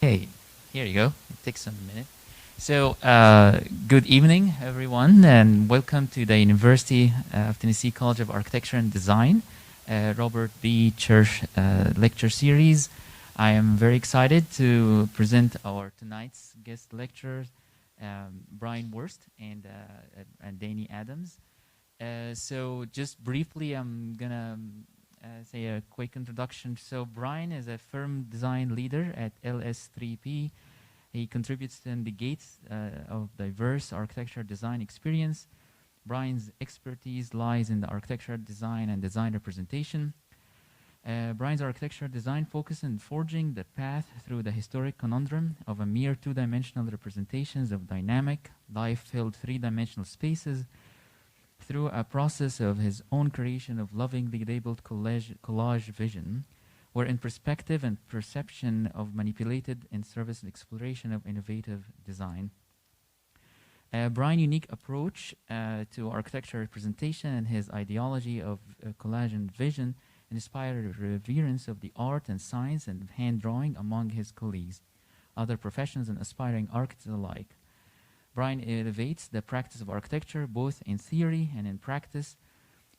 Hey, here you go. It takes a minute. So, good evening, everyone, and welcome to the University of Tennessee College of Architecture and Design, Robert B. Church lecture series. I am very excited to present our tonight's guest lecturers, Brian Wurst and Danny Adams. So, just briefly, I'm gonna say a quick introduction. So Brian is a firm design leader at Lsvp. He contributes to the gates of diverse architecture design experience. Brian's expertise lies in the architecture design and design representation. Brian's architecture design focuses on forging the path through the historic conundrum of a mere two-dimensional representations of dynamic, life-filled three-dimensional spaces through a process of his own creation of lovingly labeled collage vision, wherein perspective and perception of manipulated in service and exploration of innovative design. Brian's unique approach to architecture representation and his ideology of collage and vision inspired reverence of the art and science and hand drawing among his colleagues, other professions and aspiring architects alike. Brian elevates the practice of architecture both in theory and in practice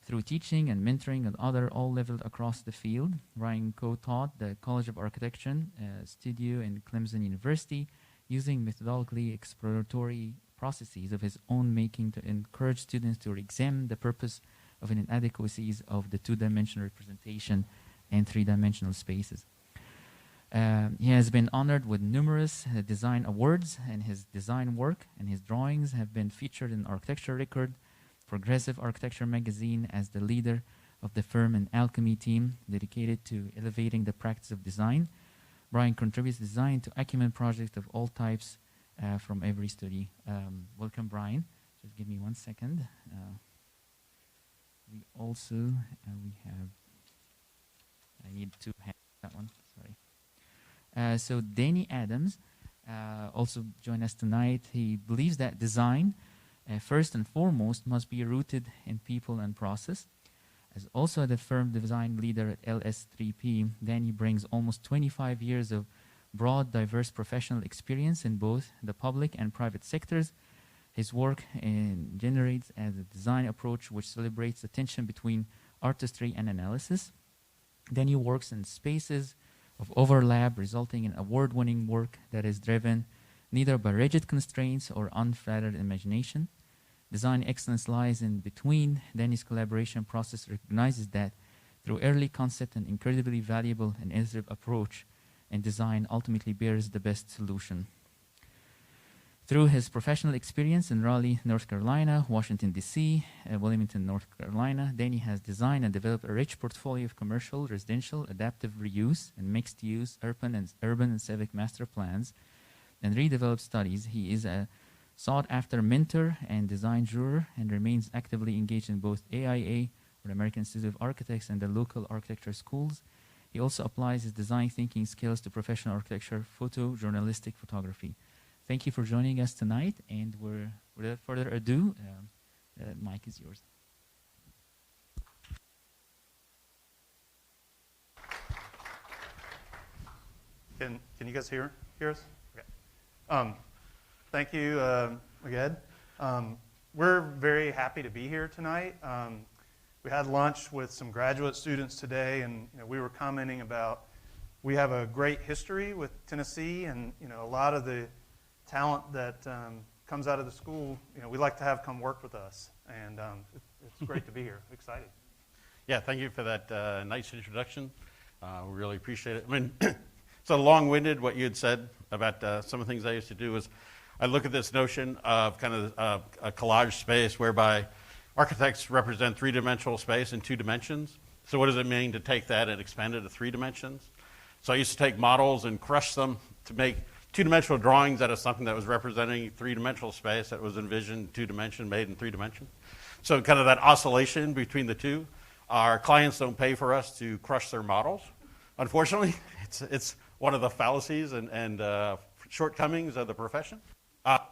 through teaching and mentoring and other all levels across the field. Brian co-taught the College of Architecture studio in Clemson University using methodologically exploratory processes of his own making to encourage students to examine the purpose of inadequacies of the two-dimensional representation and three-dimensional spaces. He has been honored with numerous design awards, and his design work and his drawings have been featured in Architecture Record, Progressive Architecture magazine as the leader of the firm and alchemy team dedicated to elevating the practice of design. Brian contributes design to acumen projects of all types from every study. Welcome, Brian. Just give me 1 second. We also, we have, I need to have that one, sorry. So Danny Adams also joined us tonight. He believes that design, first and foremost, must be rooted in people and process. As also the firm design leader at Lsvp, Danny brings almost 25 years of broad, diverse professional experience in both the public and private sectors. His work generates as a design approach which celebrates the tension between artistry and analysis. Danny works in spaces of overlap, resulting in award-winning work that is driven neither by rigid constraints or unfettered imagination. Design excellence lies in between. Danny's collaboration process recognizes that through early concept and incredibly valuable and iterative approach, and design ultimately bears the best solution. Through his professional experience in Raleigh, North Carolina, Washington, D.C., Wilmington, North Carolina, Danny has designed and developed a rich portfolio of commercial, residential, adaptive reuse, and mixed-use urban and civic master plans and redeveloped studies. He is a sought-after mentor and design juror and remains actively engaged in both AIA, or American Institute of Architects, and the local architecture schools. He also applies his design thinking skills to professional architecture, photojournalistic photography. Thank you for joining us tonight, and without further ado, Mike is yours. Can you guys hear us? Okay. Thank you again. We're very happy to be here tonight. We had lunch with some graduate students today, and we were commenting about we have a great history with Tennessee, and a lot of the talent that comes out of the school, we like to have come work with us, and it's great to be here. Excited. Yeah, thank you for that nice introduction. We really appreciate it. I mean, it's a long-winded what you had said about some of the things I used to do is I look at this notion of kind of a collage space whereby architects represent three-dimensional space in 2 dimensions. So what does it mean to take that and expand it to 3 dimensions? So I used to take models and crush them to make 2-dimensional drawings out of something that was representing 3-dimensional space that was envisioned 2-dimension, made in 3 dimensions. So kind of that oscillation between the two. Our clients don't pay for us to crush their models. Unfortunately, it's one of the fallacies and shortcomings of the profession. But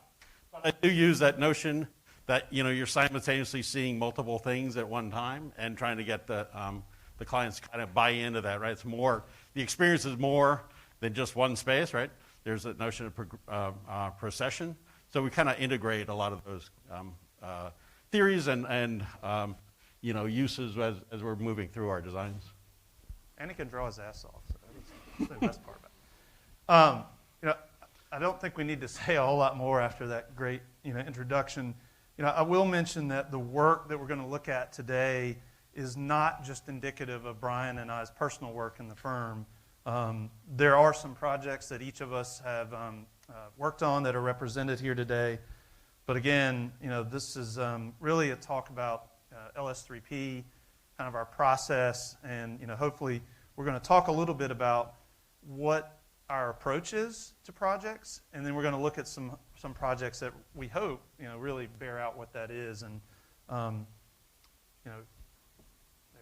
I do use that notion that you're simultaneously seeing multiple things at one time and trying to get the clients to kind of buy into that, right? It's more, the experience is more than just one space, right? There's a notion of procession. So we kind of integrate a lot of those theories and uses as we're moving through our designs. And he can draw his ass off. So that's the best part about it. I don't think we need to say a whole lot more after that great introduction. I will mention that the work that we're going to look at today is not just indicative of Brian and I's personal work in the firm. There are some projects that each of us have worked on that are represented here today. But again, this is really a talk about LS3P, kind of our process, and hopefully we're going to talk a little bit about what our approach is to projects, and then we're going to look at some projects that we hope really bear out what that is. And there you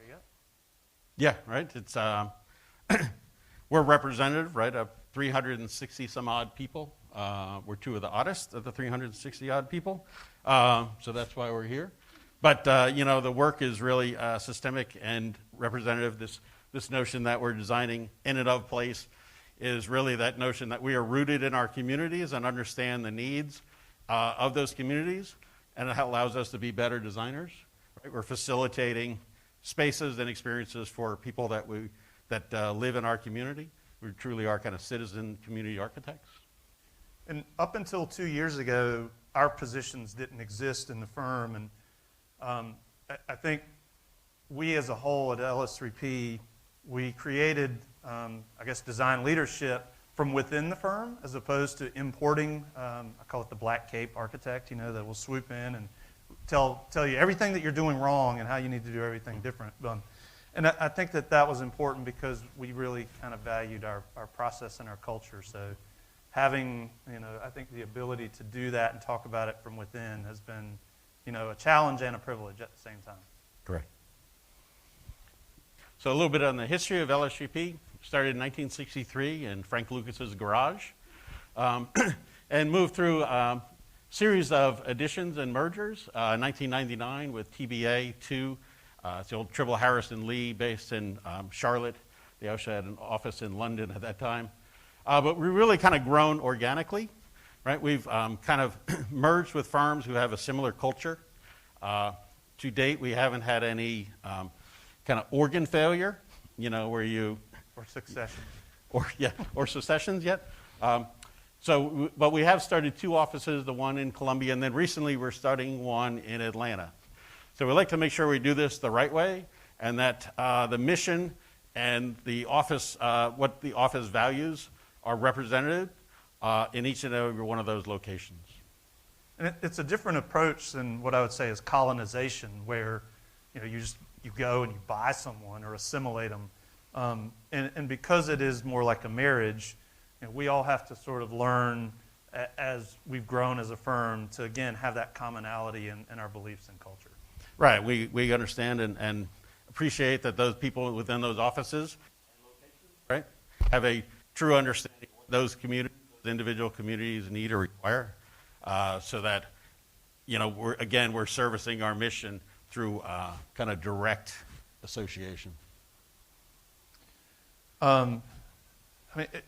go. Yeah, right. It's we're representative, right, of 360 some odd people. We're two of the oddest of the 360 odd people, so that's why we're here. But the work is really systemic and representative. This notion that we're designing in and of place is really that notion that we are rooted in our communities and understand the needs of those communities, and it allows us to be better designers. Right? We're facilitating spaces and experiences for people that live in our community. We truly are kind of citizen community architects. And up until 2 years ago, our positions didn't exist in the firm, and I think we as a whole at LS3P, we created, design leadership from within the firm as opposed to importing, I call it the black cape architect, that will swoop in and tell you everything that you're doing wrong and how you need to do everything different. And I think that was important because we really kind of valued our process and our culture. So having, I think the ability to do that and talk about it from within has been, a challenge and a privilege at the same time. Correct. So a little bit on the history of Lsvp. Started in 1963 in Frank Lucas's garage, and moved through a series of additions and mergers. 1999 with TBA 2, it's the old Tribble Harrison Lee based in Charlotte. They also had an office in London at that time. But we really kind of grown organically. Right? We've kind of merged with firms who have a similar culture. To date, we haven't had any kind of organ failure, where you... Or succession. Or secessions yet. But we have started 2 offices, the one in Columbia, and then recently we're starting one in Atlanta. So we like to make sure we do this the right way, and that the mission and the office, what the office values are represented in each and every one of those locations. And it's a different approach than what I would say is colonization, where you go and you buy someone or assimilate them. And because it is more like a marriage, we all have to sort of learn as we've grown as a firm to, again, have that commonality in our beliefs and culture. Right. We understand and appreciate that those people within those offices and locations, right, have a true understanding of what those communities, those individual communities need or require, so that, we're servicing our mission through kind of direct association.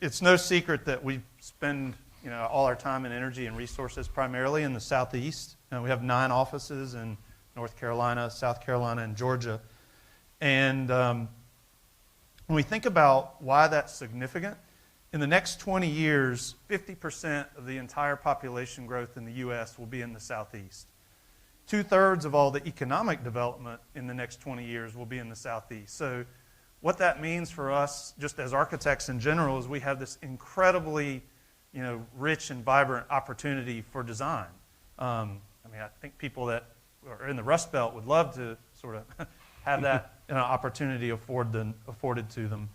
It's no secret that we spend all our time and energy and resources primarily in the Southeast. We have 9 offices in North Carolina, South Carolina, and Georgia. And when we think about why that's significant, in the next 20 years, 50% of the entire population growth in the U.S. will be in the Southeast. 2/3 of all the economic development in the next 20 years will be in the Southeast. So what that means for us, just as architects in general, is we have this incredibly, rich and vibrant opportunity for design. I think people that are in the Rust Belt would love to sort of have that opportunity afforded to them.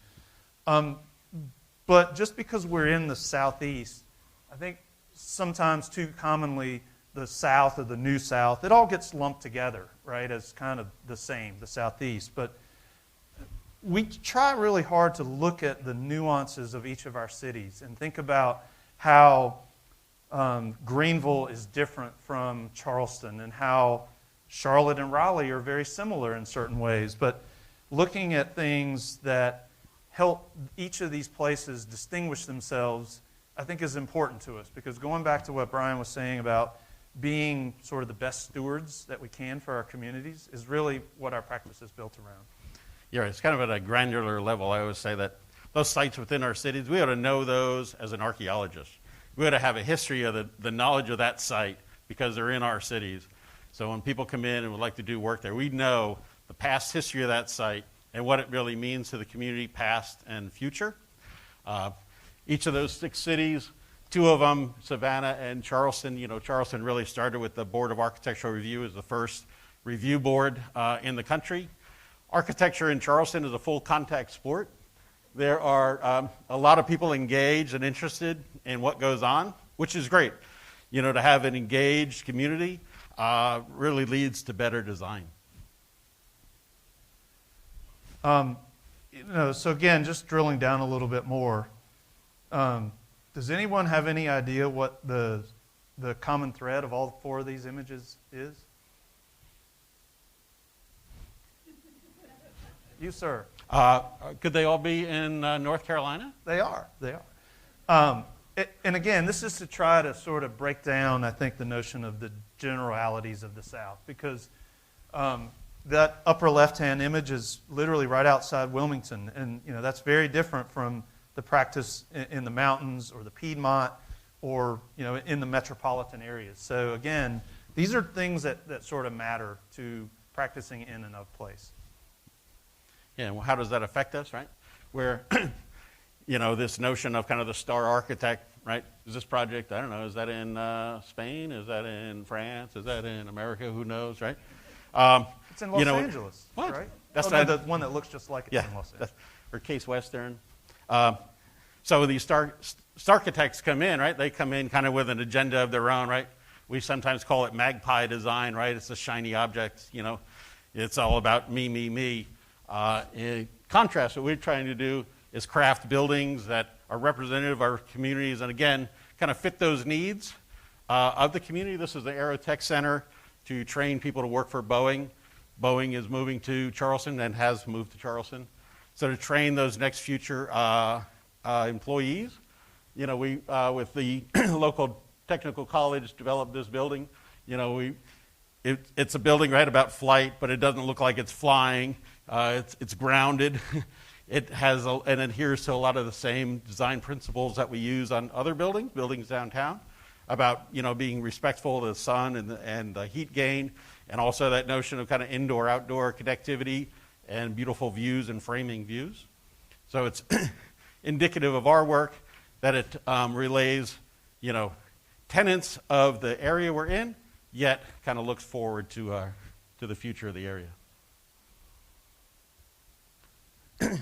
But just because we're in the Southeast, I think sometimes too commonly the South or the New South, it all gets lumped together, right, as kind of the same, the Southeast. But we try really hard to look at the nuances of each of our cities and think about how Greenville is different from Charleston and how Charlotte and Raleigh are very similar in certain ways. But looking at things that help each of these places distinguish themselves I think is important to us, because going back to what Brian was saying about being sort of the best stewards that we can for our communities is really what our practice is built around. Yeah, it's kind of at a granular level. I always say that those sites within our cities, we ought to know those as an archaeologist. We ought to have a history of the knowledge of that site because they're in our cities. So when people come in and would like to do work there, we know the past history of that site and what it really means to the community, past and future. Each of those 6 cities, 2 of them, Savannah and Charleston, Charleston really started with the Board of Architectural Review as the first review board in the country. Architecture in Charleston is a full contact sport. There are a lot of people engaged and interested in what goes on, which is great. To have an engaged community really leads to better design. So again, just drilling down a little bit more, does anyone have any idea what the common thread of all 4 of these images is? You, sir. Could they all be in North Carolina? They are. And again, this is to try to sort of break down, I think, the notion of the generalities of the South, because that upper left-hand image is literally right outside Wilmington, and that's very different from the practice in the mountains or the Piedmont or in the metropolitan areas. So again, these are things that sort of matter to practicing in and of place. Yeah, well, how does that affect us, right? Where, this notion of kind of the star architect, right? Is this project, I don't know, is that in Spain? Is that in France? Is that in America? Who knows, right? It's in Los Angeles, what? Right? That's the one that looks just like it's in Los Angeles. Or Case Western. So these star architects come in, right? They come in kind of with an agenda of their own, right? We sometimes call it magpie design, right? It's a shiny object, It's all about me, me, me. In contrast, what we're trying to do is craft buildings that are representative of our communities and, again, kind of fit those needs of the community. This is the Aerotech Center to train people to work for Boeing. Boeing is moving to Charleston and has moved to Charleston. So to train those next future employees, we with the local technical college developed this building. It's a building right about flight, but it doesn't look like it's flying. It's grounded. It has and adheres to a lot of the same design principles that we use on other buildings downtown, about being respectful to the sun and the heat gain, and also that notion of kind of indoor-outdoor connectivity and beautiful views and framing views. So it's indicative of our work that it relays, tenets of the area we're in, yet kind of looks forward to the future of the area.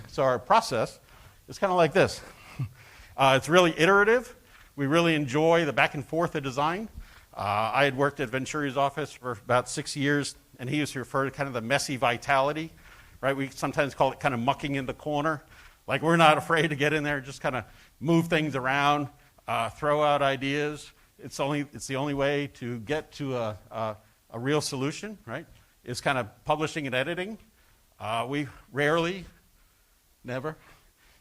So our process is kind of like this. It's really iterative. We really enjoy the back and forth of design. I had worked at Venturi's office for about 6 years, and he used to refer to kind of the messy vitality, right? We sometimes call it kind of mucking in the corner. Like, we're not afraid to get in there and just kind of move things around, throw out ideas. It's the only way to get to a real solution, right? Is kind of publishing and editing. We rarely, never,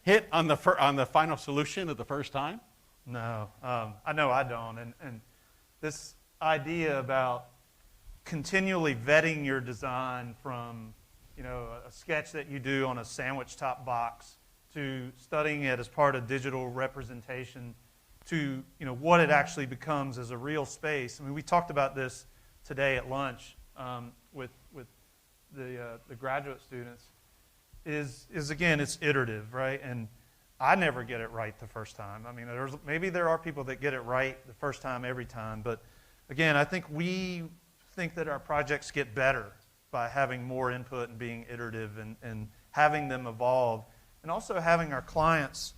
hit on the final solution at the first time. No, I know I don't. And this idea about continually vetting your design from, a sketch that you do on a sandwich top box to studying it as part of digital representation to, what it actually becomes as a real space. I mean, we talked about this today at lunch with the graduate students. Is again, it's iterative, right? And I never get it right the first time. I mean, maybe there are people that get it right the first time every time, but again, I think we think that our projects get better by having more input and being iterative and having them evolve, and also having our clients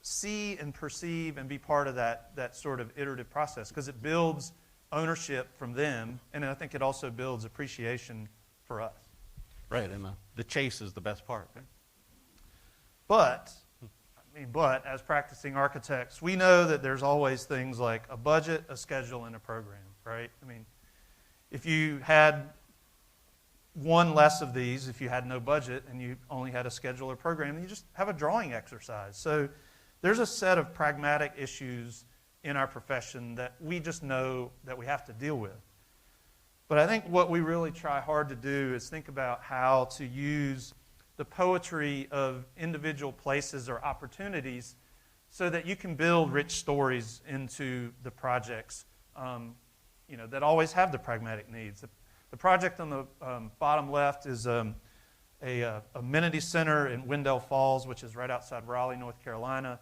see and perceive and be part of that sort of iterative process, because it builds ownership from them, and I think it also builds appreciation for us. Right, and the chase is the best part, right? But as practicing architects, we know that there's always things like a budget, a schedule, and a program, right? I mean, if you had one less of these, if you had no budget and you only had a schedule or program, then you just have a drawing exercise. So there's a set of pragmatic issues in our profession that we just know that we have to deal with. But I think what we really try hard to do is think about how to use the poetry of individual places or opportunities so that you can build rich stories into the projects that always have the pragmatic needs. The project on the bottom left is a amenity center in Wendell Falls, which is right outside Raleigh, North Carolina.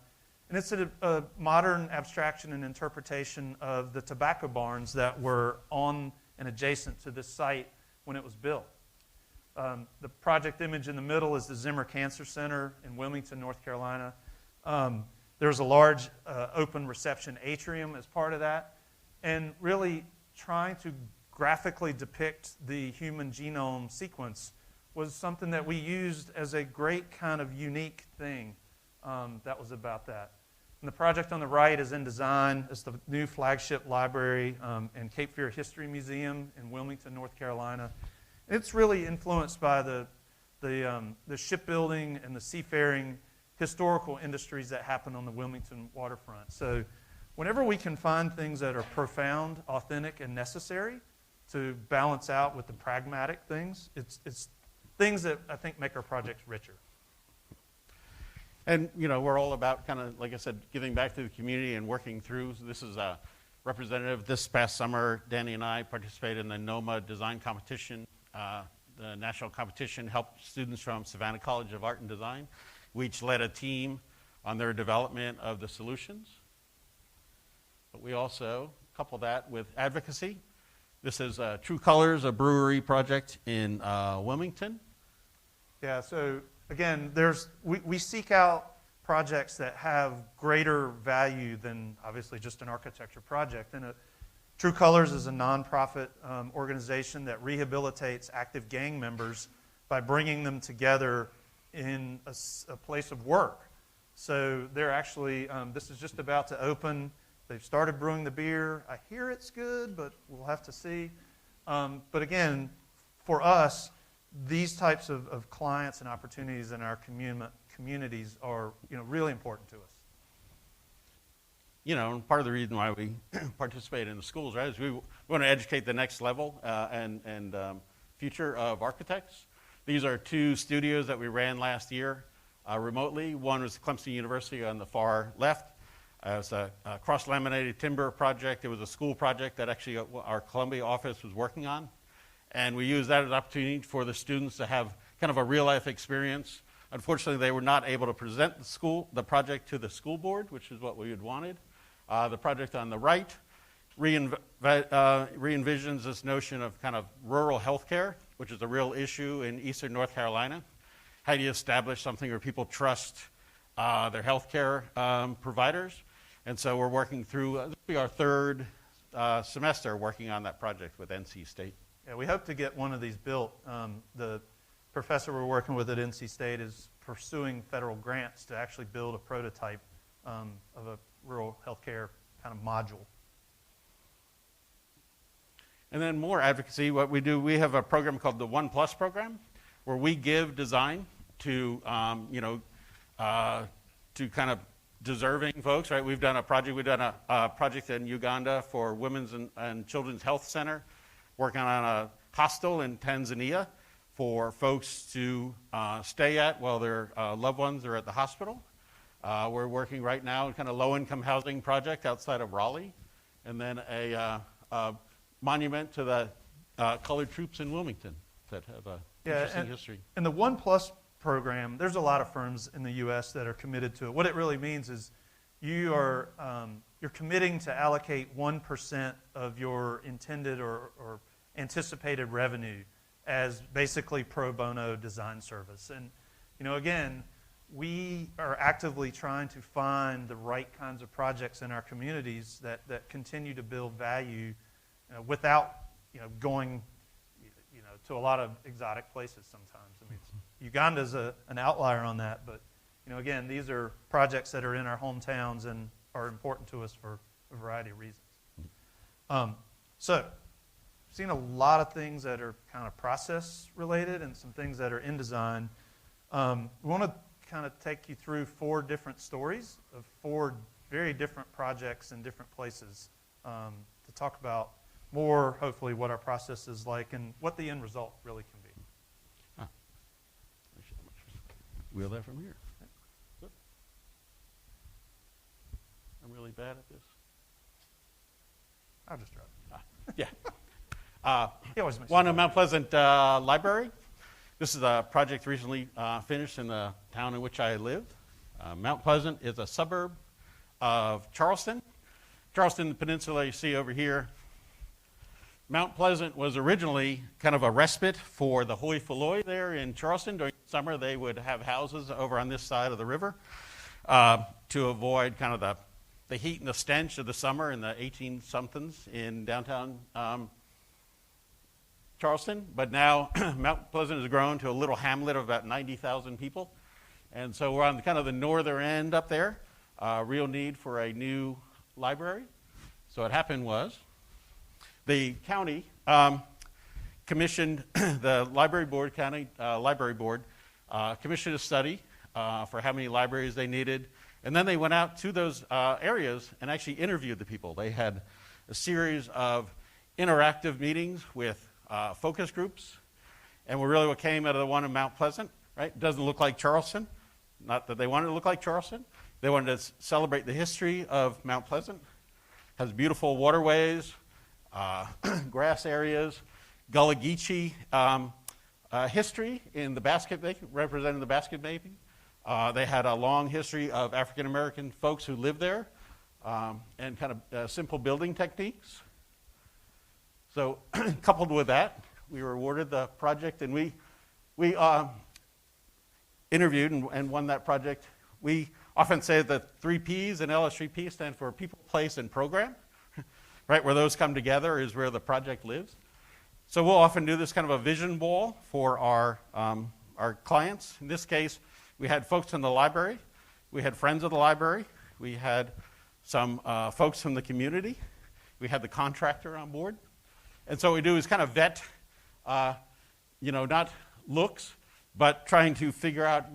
And it's a modern abstraction and interpretation of the tobacco barns that were on and adjacent to this site when it was built. The project image in the middle is the Zimmer Cancer Center in Wilmington, North Carolina. There's a large open reception atrium as part of that. And really trying to graphically depict the human genome sequence was something that we used as a great kind of unique thing that was about that. And the project on the right is in design. It's the new flagship library and Cape Fear History Museum in Wilmington, North Carolina. It's really influenced by the shipbuilding and the seafaring historical industries that happen on the Wilmington waterfront. So whenever we can find things that are profound, authentic, and necessary to balance out with the pragmatic things, it's things that I think make our projects richer. And, we're all about kind of, like I said, giving back to the community and working through. So this is a representative. This past summer, Danny and I participated in the NOMA design competition. The national competition helped students from Savannah College of Art and Design. We each led a team on their development of the solutions. But we also couple that with advocacy. This is True Colors, a brewery project in Wilmington. Yeah, so again, we seek out projects that have greater value than obviously just an architecture project. And True Colors is a nonprofit organization that rehabilitates active gang members by bringing them together in a place of work. So they're actually, this is just about to open. They've started brewing the beer. I hear it's good, but we'll have to see. But again, for us, these types of clients and opportunities in our communities are really important to us. And part of the reason why we participate in the schools, right, is we want to educate the next level and future of architects. These are two studios that we ran last year remotely. One was Clemson University on the far left. It's a cross-laminated timber project. It was a school project that actually our Columbia office was working on. And we used that as an opportunity for the students to have kind of a real-life experience. Unfortunately, they were not able to present the project to the school board, which is what we had wanted. The project on the right re-envisions this notion of kind of rural healthcare, which is a real issue in eastern North Carolina. How do you establish something where people trust their healthcare providers? And so we're working through, this will be our third semester working on that project with NC State. Yeah, we hope to get one of these built. The professor we're working with at NC State is pursuing federal grants to actually build a prototype of a rural healthcare kind of module. And then more advocacy, what we do, we have a program called the 1+ program, where we give design to, to kind of deserving folks, right? We've done a project in Uganda for Women's and Children's Health Center, working on a hostel in Tanzania for folks to stay at while their loved ones are at the hospital. We're working right now on kind of low-income housing project outside of Raleigh, and then a monument to the colored troops in Wilmington that have a interesting history. And the 1+ program, there's a lot of firms in the U.S. that are committed to it. What it really means is you're committing to allocate 1% of your intended or anticipated revenue as basically pro bono design service. And again, we are actively trying to find the right kinds of projects in our communities that continue to build value without going to a lot of exotic places sometimes. I mean, Uganda's an outlier on that, but again, these are projects that are in our hometowns and are important to us for a variety of reasons. So, seen a lot of things that are kind of process related and some things that are in design. We want to kind of take you through 4 different stories of 4 very different projects in different places to talk about more, hopefully, what our process is like and what the end result really can be. Wheel that from here. I'm really bad at this. I'll just drive it. Yeah. He always makes One it of Mount Pleasant Library. This is a project recently finished in the town in which I live. Mount Pleasant is a suburb of Charleston. Charleston, the peninsula you see over here. Mount Pleasant was originally kind of a respite for the hoi polloi there in Charleston. During the summer, they would have houses over on this side of the river to avoid kind of the heat and the stench of the summer in the 18-somethings in downtown Charleston. But now Mount Pleasant has grown to a little hamlet of about 90,000 people. And so we're on kind of the northern end up there. Real need for a new library. So what happened was the county commissioned the library board, county library board, commissioned a study for how many libraries they needed. And then they went out to those areas and actually interviewed the people. They had a series of interactive meetings with focus groups. And really what came out of the one in Mount Pleasant, right? It doesn't look like Charleston. Not that they wanted to look like Charleston. They wanted to celebrate the history of Mount Pleasant. Has beautiful waterways, grass areas, Gullah Geechee history in the basket making, representing the basket making. They had a long history of African American folks who lived there and kind of simple building techniques. So coupled with that, we were awarded the project, and we interviewed and won that project. We often say that 3 Ps in Lsvp stand for people, place, and program. Right, where those come together is where the project lives. So we'll often do this kind of a vision wall for our clients. In this case, we had folks in the library. We had friends of the library. We had some folks from the community. We had the contractor on board. And so what we do is kind of vet, not looks, but trying to figure out,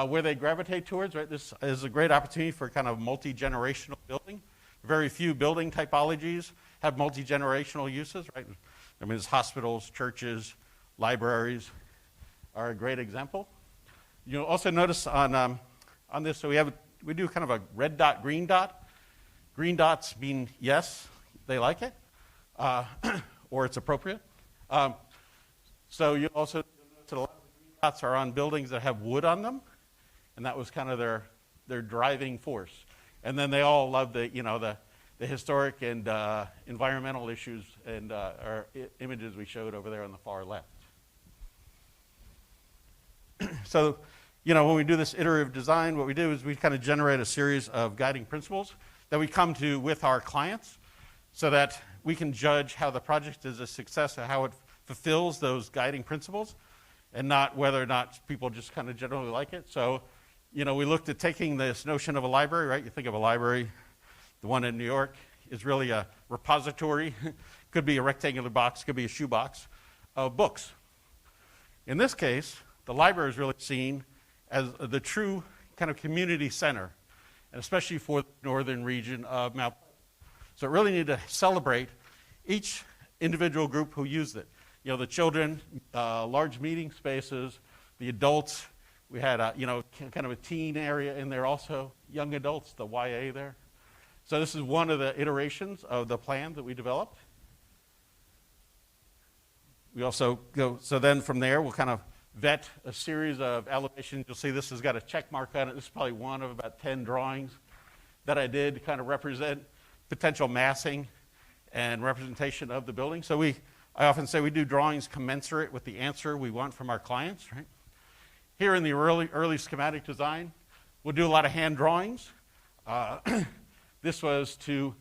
where they gravitate towards, right? This is a great opportunity for kind of multi-generational building. Very few building typologies have multi-generational uses, right? I mean, there's hospitals, churches, libraries are a great example. You'll also notice on this, so we do kind of a red dot, green dot. Green dots mean yes, they like it, or it's appropriate. So you also notice that a lot of the green dots are on buildings that have wood on them, and that was kind of their driving force. And then they all love the historic and environmental issues and images we showed over there on the far left. So, when we do this iterative design, what we do is we kind of generate a series of guiding principles that we come to with our clients so that we can judge how the project is a success or how it fulfills those guiding principles and not whether or not people just kind of generally like it. So, we looked at taking this notion of a library, right? You think of a library, the one in New York is really a repository. Could be a rectangular box, could be a shoebox of books. In this case, the library is really seen as the true kind of community center, and especially for the northern region of Mount Pleasant. So it really needed to celebrate each individual group who used it. The children, large meeting spaces, the adults. We had kind of a teen area in there also, young adults, the YA there. So this is one of the iterations of the plan that we developed. We also go, so then from there we'll kind of vet a series of elevations. You'll see this has got a check mark on it. This is probably one of about 10 drawings that I did to kind of represent potential massing and representation of the building. So I often say we do drawings commensurate with the answer we want from our clients, right? Here in the early schematic design, we'll do a lot of hand drawings. This was to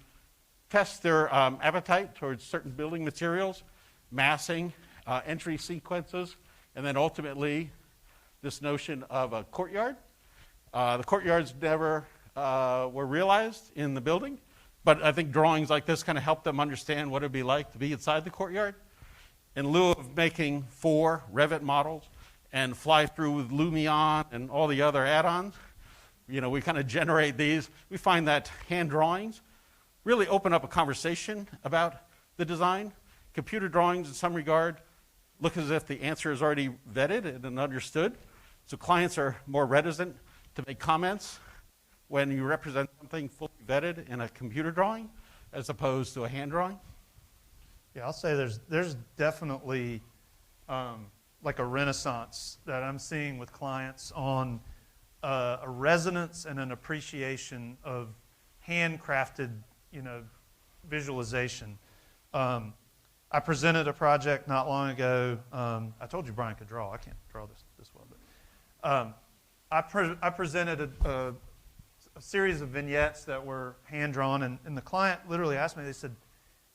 test their appetite towards certain building materials, massing, entry sequences, and then ultimately this notion of a courtyard. The courtyards never were realized in the building, but I think drawings like this kind of help them understand what it would be like to be inside the courtyard. In lieu of making 4 Revit models and fly through with Lumion and all the other add-ons. We kind of generate these. We find that hand drawings really open up a conversation about the design. Computer drawings, in some regard, look as if the answer is already vetted and understood. So clients are more reticent to make comments when you represent something fully vetted in a computer drawing as opposed to a hand drawing. Yeah, I'll say there's definitely like a renaissance that I'm seeing with clients on a resonance and an appreciation of handcrafted, visualization. I presented a project not long ago. I told you Brian could draw. I can't draw this well, but I presented a series of vignettes that were hand drawn, and the client literally asked me. They said,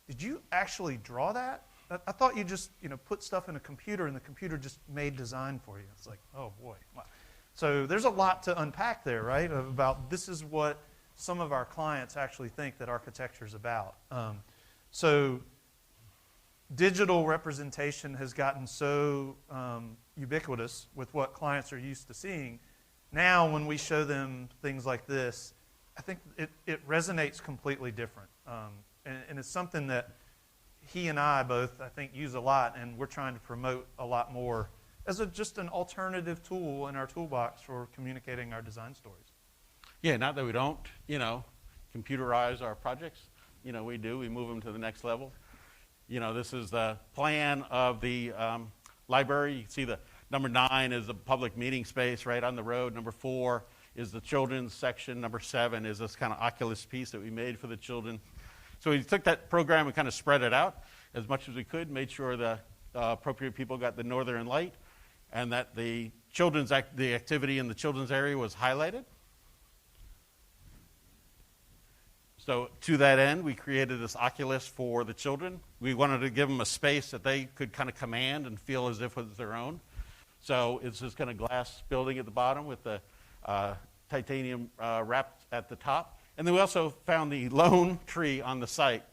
"Did you actually draw that? I thought you just put stuff in a computer and the computer just made design for you." It's like, oh boy. Wow. So there's a lot to unpack there, right? About this is what some of our clients actually think that architecture is about. So digital representation has gotten so ubiquitous with what clients are used to seeing. Now when we show them things like this, I think it resonates completely different. And it's something that he and I both, I think, use a lot, and we're trying to promote a lot more as just an alternative tool in our toolbox for communicating our design stories. Yeah, not that we don't, computerize our projects. We do. We move them to the next level. This is the plan of the library. You can see the number 9 is the public meeting space right on the road. Number 4 is the children's section. Number 7 is this kind of Oculus piece that we made for the children. So we took that program and kind of spread it out as much as we could, made sure the appropriate people got the northern light, and that the activity in the children's area was highlighted. So to that end, we created this Oculus for the children. We wanted to give them a space that they could kind of command and feel as if it was their own. So it's this kind of glass building at the bottom with the titanium wrapped at the top. And then we also found the lone tree on the site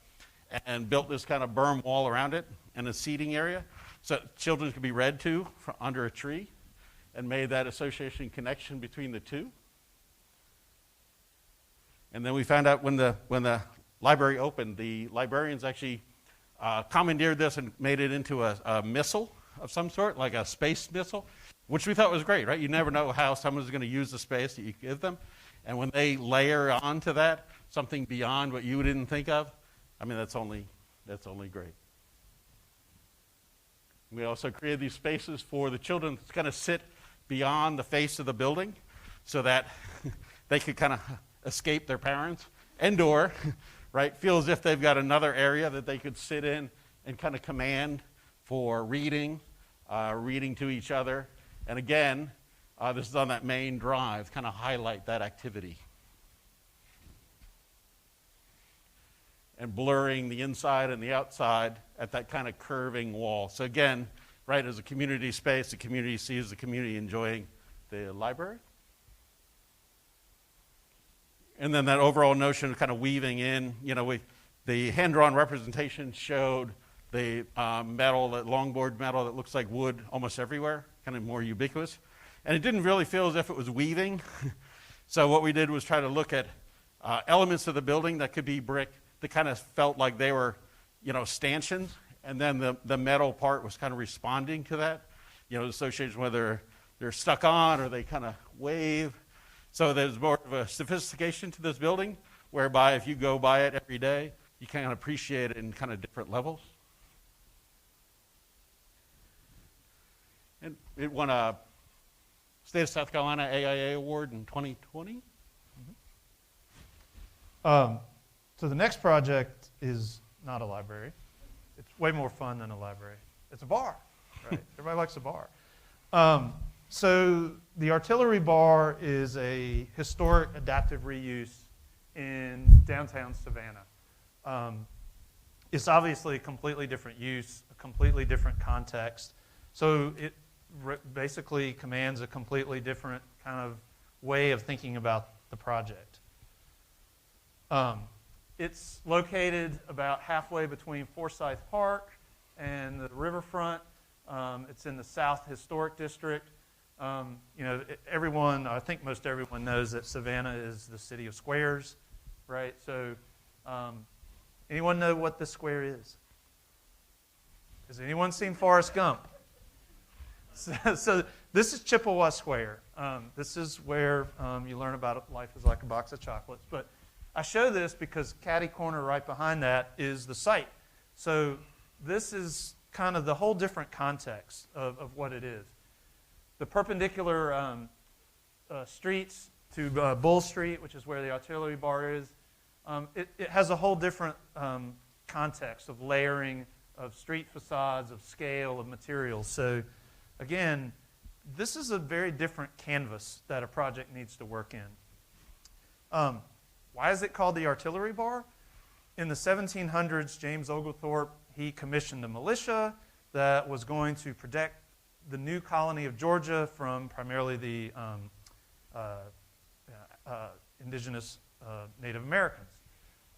and built this kind of berm wall around it and a seating area so children could be read to from under a tree, and made that association connection between the two. And then we found out when the library opened, the librarians actually commandeered this and made it into a missile of some sort, like a space missile, which we thought was great, right? You never know how someone's going to use the space that you give them. And when they layer onto that something beyond what you didn't think of, that's only great. We also created these spaces for the children to kind of sit beyond the face of the building so that they could kind of escape their parents and/or, right, feel as if they've got another area that they could sit in and kind of command for reading to each other. And again, this is on that main drive, kind of highlight that activity. And blurring the inside and the outside at that kind of curving wall. So again, right, as a community space, the community sees the community enjoying the library. And then that overall notion of kind of weaving in, the hand-drawn representation showed the metal, that longboard metal that looks like wood almost everywhere, kind of more ubiquitous. And it didn't really feel as if it was weaving. So what we did was try to look at elements of the building that could be brick that kind of felt like they were, stanchions. And then the metal part was kind of responding to that, associated whether they're stuck on or they kind of wave. So there's more of a sophistication to this building, whereby if you go by it every day, you kind of appreciate it in kind of different levels. And it won a State of South Carolina AIA award in 2020. So the next project is not a library. It's way more fun than a library. It's a bar, right? Everybody likes a bar. So the Artillery Bar is a historic adaptive reuse in downtown Savannah. It's obviously a completely different use, a completely different context. So it basically commands a completely different kind of way of thinking about the project. It's located about halfway between Forsyth Park and the riverfront. It's in the South Historic District. Everyone, I think most everyone knows that Savannah is the city of squares, right? So anyone know what this square is? Has anyone seen Forrest Gump? So this is Chippewa Square. This is where you learn about life is like a box of chocolates. But I show this because catty corner right behind that is the site. So this is kind of the whole different context of what it is. The perpendicular streets to Bull Street, which is where the artillery bar is, it has a whole different context of layering, of street facades, of scale, of materials. So again, this is a very different canvas that a project needs to work in. Why is it called the artillery bar? In the 1700s, James Oglethorpe, he commissioned a militia that was going to protect the new colony of Georgia from primarily the indigenous Native Americans.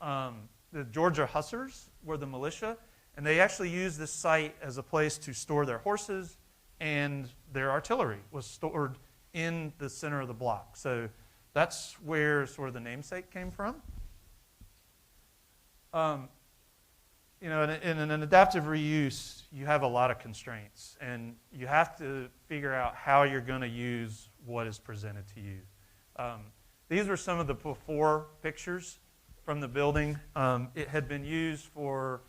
The Georgia Hussars were the militia, and they actually used this site as a place to store their horses, and their artillery was stored in the center of the block. So that's where sort of the namesake came from. In an adaptive reuse, you have a lot of constraints, and you have to figure out how you're going to use what is presented to you. These were some of the before pictures from the building. It had been used for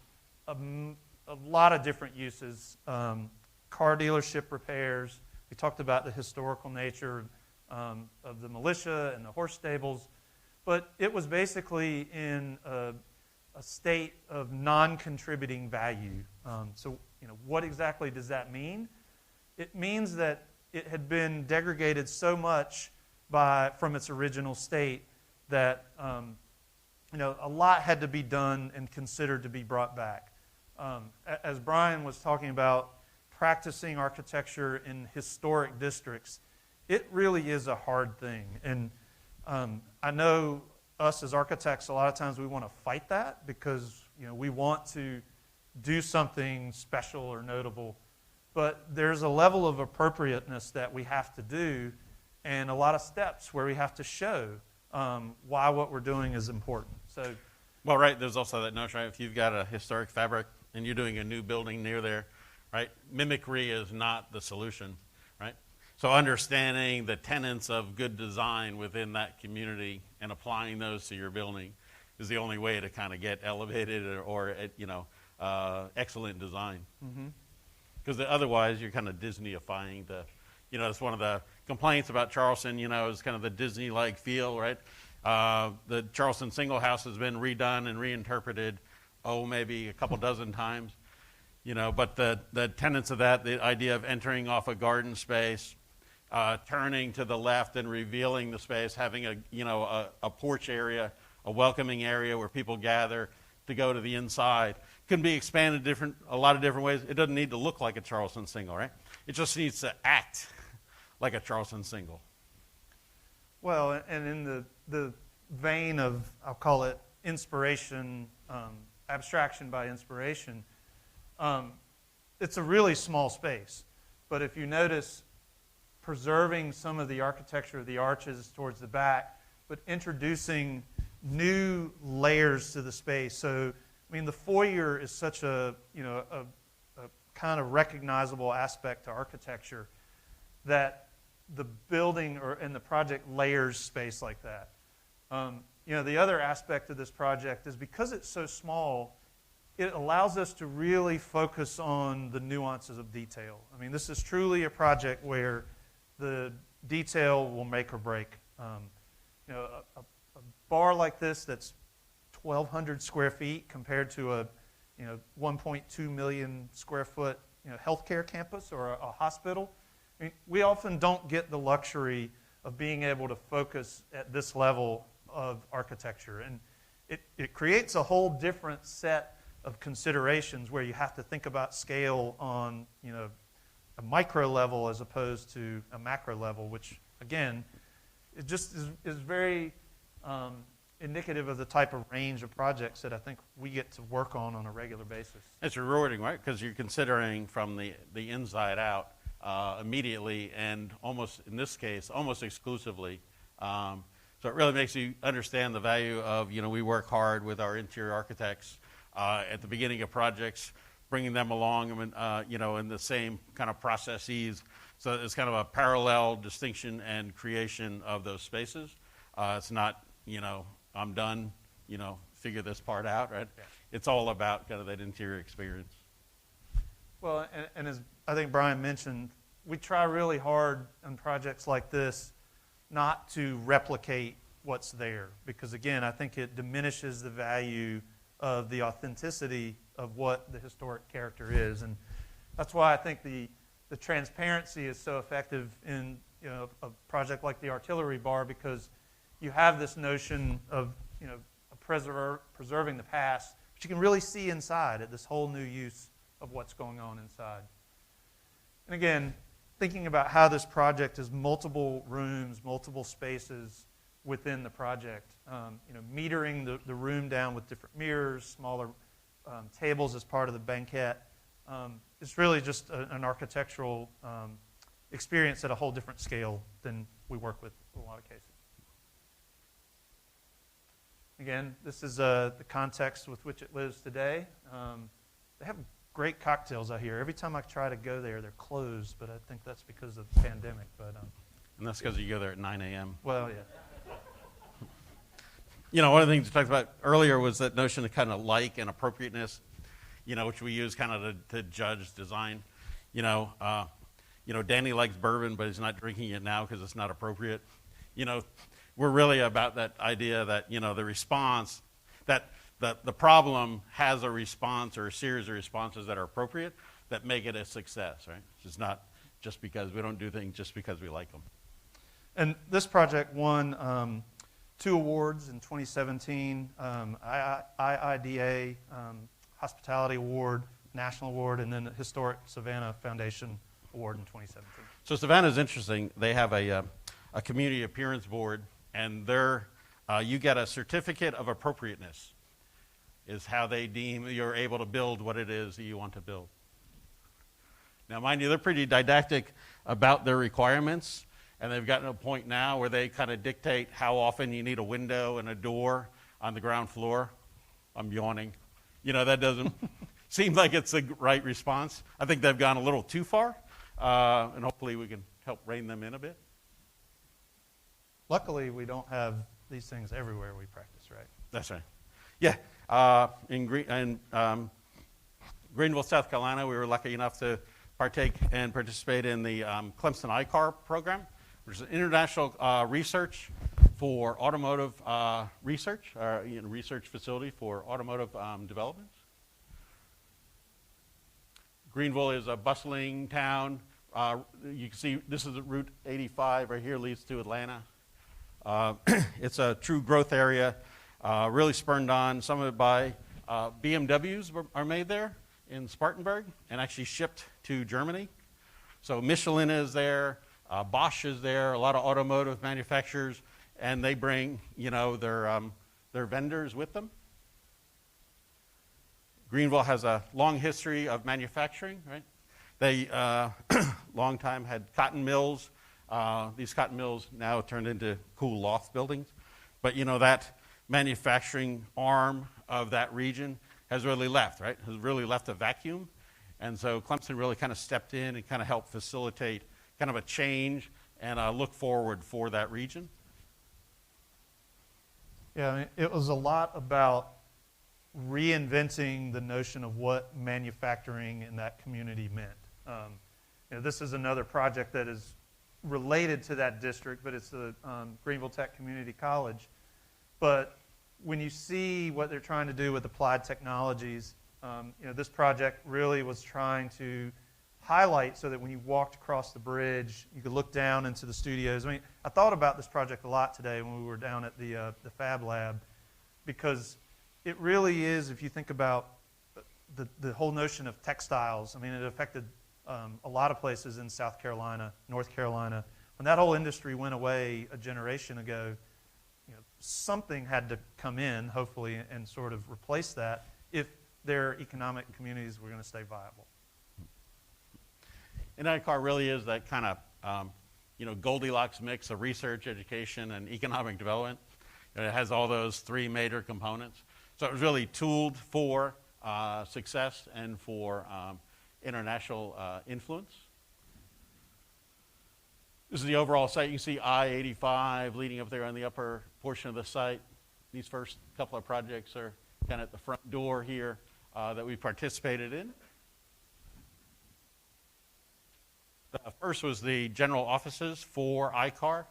a lot of different uses. Car dealership repairs. We talked about the historical nature of the militia and the horse stables. But it was basically in a state of non-contributing value. What exactly does that mean? It means that it had been degraded so much from its original state that a lot had to be done and considered to be brought back. As Brian was talking about practicing architecture in historic districts, it really is a hard thing. And I know us as architects, a lot of times we want to fight that because we want to do something special or notable. But there's a level of appropriateness that we have to do, and a lot of steps where we have to show why what we're doing is important. So, well, right, there's also that notion, right? If you've got a historic fabric and you're doing a new building near there, right, mimicry is not the solution, right? So understanding the tenets of good design within that community and applying those to your building is the only way to kind of get elevated or excellent design. Because otherwise you're kind of Disneyifying it's one of the complaints about Charleston, is kind of the Disney-like feel, right? The Charleston single house has been redone and reinterpreted, maybe a couple dozen times. But the tenets of that, the idea of entering off a garden space, turning to the left and revealing the space, having a porch area, a welcoming area where people gather to go to the inside, can be expanded a lot of different ways. It doesn't need to look like a Charleston single, right? It just needs to act like a Charleston single. Well, and in the vein of, I'll call it inspiration, abstraction by inspiration, it's a really small space. But if you notice, preserving some of the architecture of the arches towards the back, but introducing new layers to the space. So, the foyer is such a kind of recognizable aspect to architecture that the building and the project layers space like that. The other aspect of this project is because it's so small, it allows us to really focus on the nuances of detail. This is truly a project where the detail will make or break. A bar like this that's 1,200 square feet compared to a 1.2 million square foot healthcare campus or a hospital. We often don't get the luxury of being able to focus at this level of architecture. And it creates a whole different set of considerations where you have to think about scale on a micro level as opposed to a macro level, which, again, it just is very indicative of the type of range of projects that I think we get to work on a regular basis. It's rewarding, right? Because you're considering from the inside out immediately, and almost, in this case, almost exclusively. So it really makes you understand the value of, we work hard with our interior architects at the beginning of projects, bringing them along, in the same kind of processes. So it's kind of a parallel distinction and creation of those spaces. It's not, I'm done, figure this part out, right? Yeah. It's all about kind of that interior experience. Well, and as I think Brian mentioned, we try really hard on projects like this not to replicate what's there, because again, I think it diminishes the value of the authenticity of what the historic character is. And that's why I think the transparency is so effective in a project like the artillery bar, because you have this notion of preserving the past, but you can really see inside at this whole new use of what's going on inside. And again, thinking about how this project is multiple rooms, multiple spaces within the project, metering the room down with different mirrors, smaller tables as part of the banquette. It's really just an architectural experience at a whole different scale than we work with in a lot of cases. Again, this is the context with which it lives today. They have great cocktails out here. Every time I try to go there, they're closed, but I think that's because of the pandemic. And that's because you go there at 9 a.m. Well, yeah. One of the things we talked about earlier was that notion of kind of like and appropriateness, which we use kind of to judge design. Danny likes bourbon, but he's not drinking it now because it's not appropriate. We're really about that idea that, the response, that the problem has a response or a series of responses that are appropriate that make it a success, right? It's not just because we don't do things just because we like them. And this project won 2 awards in 2017, IIDA Hospitality Award, National Award, and then the Historic Savannah Foundation Award in 2017. So Savannah is interesting. They have a community appearance board, and you get a certificate of appropriateness is how they deem you're able to build what it is that you want to build. Now, mind you, they're pretty didactic about their requirements, and they've gotten to a point now where they kind of dictate how often you need a window and a door on the ground floor. I'm yawning. That doesn't seem like it's the right response. I think they've gone a little too far, and hopefully we can help rein them in a bit. Luckily, we don't have these things everywhere we practice, right? That's right. Yeah. In Greenville, South Carolina, we were lucky enough to partake and participate in the Clemson ICAR program, which is an international research for automotive research, research facility for automotive development. Greenville is a bustling town. You can see this is Route 85 right here, leads to Atlanta. It's a true growth area, really spurned on. Some of it by BMWs are made there in Spartanburg and actually shipped to Germany. So Michelin is there, Bosch is there, a lot of automotive manufacturers, and they bring their vendors with them. Greenville has a long history of manufacturing, right? They long time had cotton mills. These cotton mills now turned into cool loft buildings. But that manufacturing arm of that region has really left, right? Has really left a vacuum. And so Clemson really kind of stepped in and kind of helped facilitate kind of a change and a look forward for that region. Yeah, it was a lot about reinventing the notion of what manufacturing in that community meant. This is another project that is related to that district, but it's the Greenville Tech Community College. But when you see what they're trying to do with applied technologies, this project really was trying to highlight so that when you walked across the bridge, you could look down into the studios. I thought about this project a lot today when we were down at the Fab Lab, because it really is, if you think about the whole notion of textiles, it affected a lot of places in South Carolina, North Carolina. When that whole industry went away a generation ago, something had to come in, hopefully, and sort of replace that if their economic communities were going to stay viable. And ICAR really is that kind of Goldilocks mix of research, education, and economic development. And it has all those three major components. So it was really tooled for success and for international influence. This is the overall site. You can see I-85 leading up there on the upper portion of the site. These first couple of projects are kind of at the front door here that we participated in. The first was the general offices for ICAR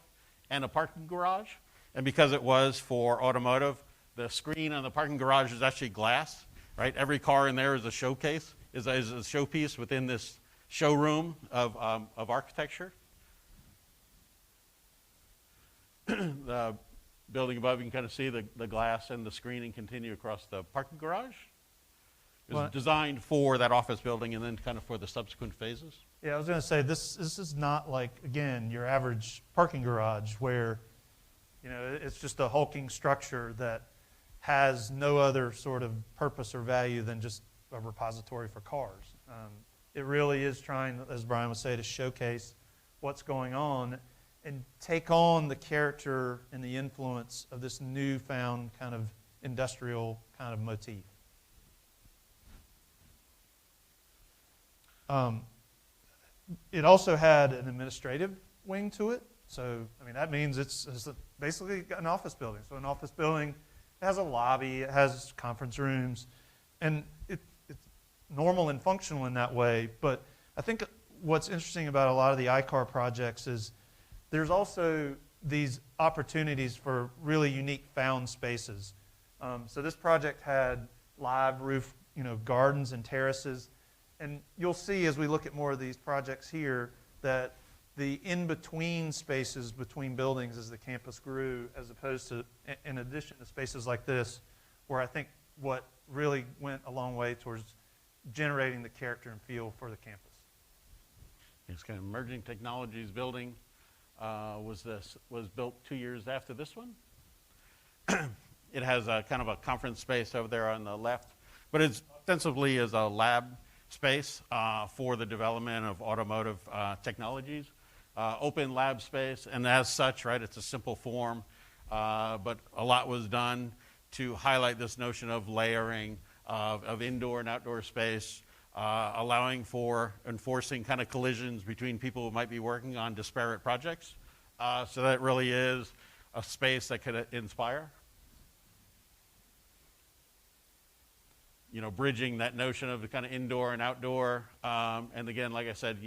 and a parking garage. And because it was for automotive, the screen on the parking garage is actually glass, right? Every car in there is a showcase, is a showpiece within this showroom of architecture. The building above, you can kind of see the glass and the screening continue across the parking garage. It was designed for that office building and then kind of for the subsequent phases. Yeah, I was going to say, this is not like, again, your average parking garage where, it's just a hulking structure that has no other sort of purpose or value than just a repository for cars. It really is trying, as Brian would say, to showcase what's going on and take on the character and the influence of this newfound kind of industrial kind of motif. It also had an administrative wing to it. So, that means it's basically an office building. So an office building has a lobby, it has conference rooms, and it's normal and functional in that way. But I think what's interesting about a lot of the ICAR projects is there's also these opportunities for really unique found spaces. So this project had live roof, gardens and terraces. And you'll see as we look at more of these projects here that the in-between spaces between buildings as the campus grew, as opposed to, in addition to spaces like this, where I think what really went a long way towards generating the character and feel for the campus. It's kind of emerging technologies building was built 2 years after this one. It has a kind of a conference space over there on the left, but it's ostensibly is a lab space for the development of automotive technologies. Open lab space, and as such, right, it's a simple form, but a lot was done to highlight this notion of layering, of indoor and outdoor space, allowing for enforcing kind of collisions between people who might be working on disparate projects. So that really is a space that could inspire. Bridging that notion of the kind of indoor and outdoor. And again, like I said,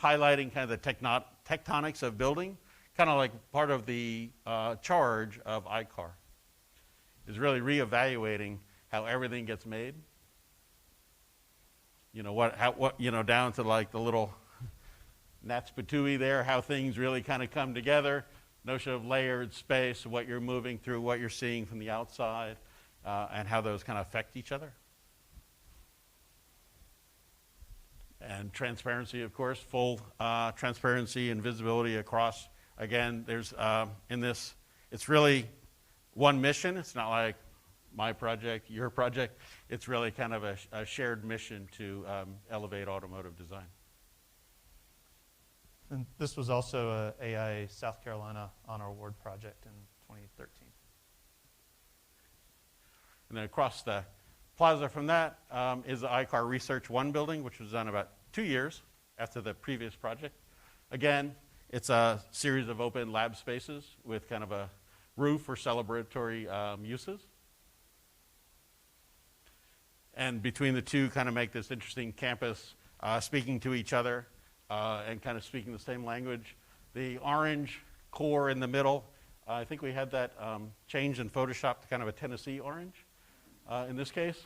highlighting kind of the tectonics of building, kind of like part of the charge of ICAR, is really reevaluating how everything gets made. Down to like the little Nats Patui there, how things really kind of come together. Notion of layered space, what you're moving through, what you're seeing from the outside. And how those kind of affect each other. And transparency, of course, full transparency and visibility across. Again, there's in this, it's really one mission. It's not like my project, your project. It's really kind of a shared mission to elevate automotive design. And this was also a AIA South Carolina Honor Award project in 2013. And then across the plaza from that is the ICAR Research 1 building, which was done about 2 years after the previous project. Again, it's a series of open lab spaces with kind of a roof for celebratory uses. And between the two kind of make this interesting campus speaking to each other and kind of speaking the same language. The orange core in the middle, I think we had that changed in Photoshop to kind of a Tennessee orange. In this case,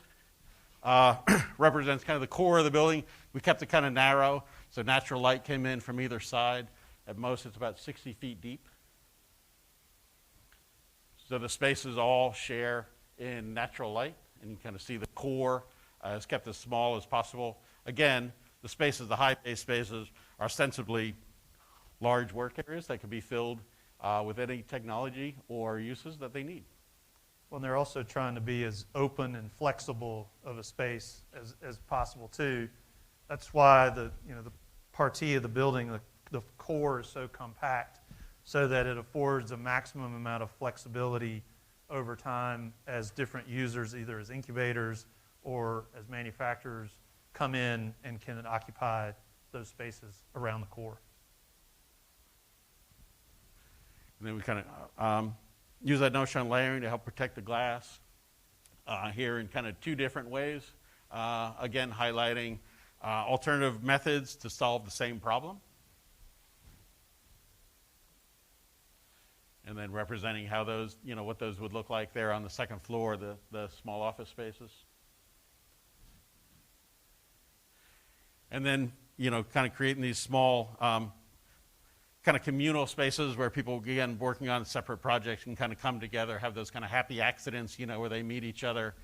represents kind of the core of the building. We kept it kind of narrow, so natural light came in from either side. At most, it's about 60 feet deep. So the spaces all share in natural light, and you can kind of see the core is kept as small as possible. Again, the spaces, the high-bay spaces, are ostensibly large work areas that can be filled with any technology or uses that they need. Well, and they're also trying to be as open and flexible of a space as possible, too. that's why the partie of the building, the core is so compact, so that it affords a maximum amount of flexibility over time as different users, either as incubators or as manufacturers, come in and can occupy those spaces around the core. And then we kind of use that notion of layering to help protect the glass here in kind of two different ways. Again, highlighting alternative methods to solve the same problem. And then representing how those, what those would look like there on the second floor, the small office spaces. And then, kind of creating these small kind of communal spaces where people, again, working on separate projects can kind of come together, have those kind of happy accidents, where they meet each other,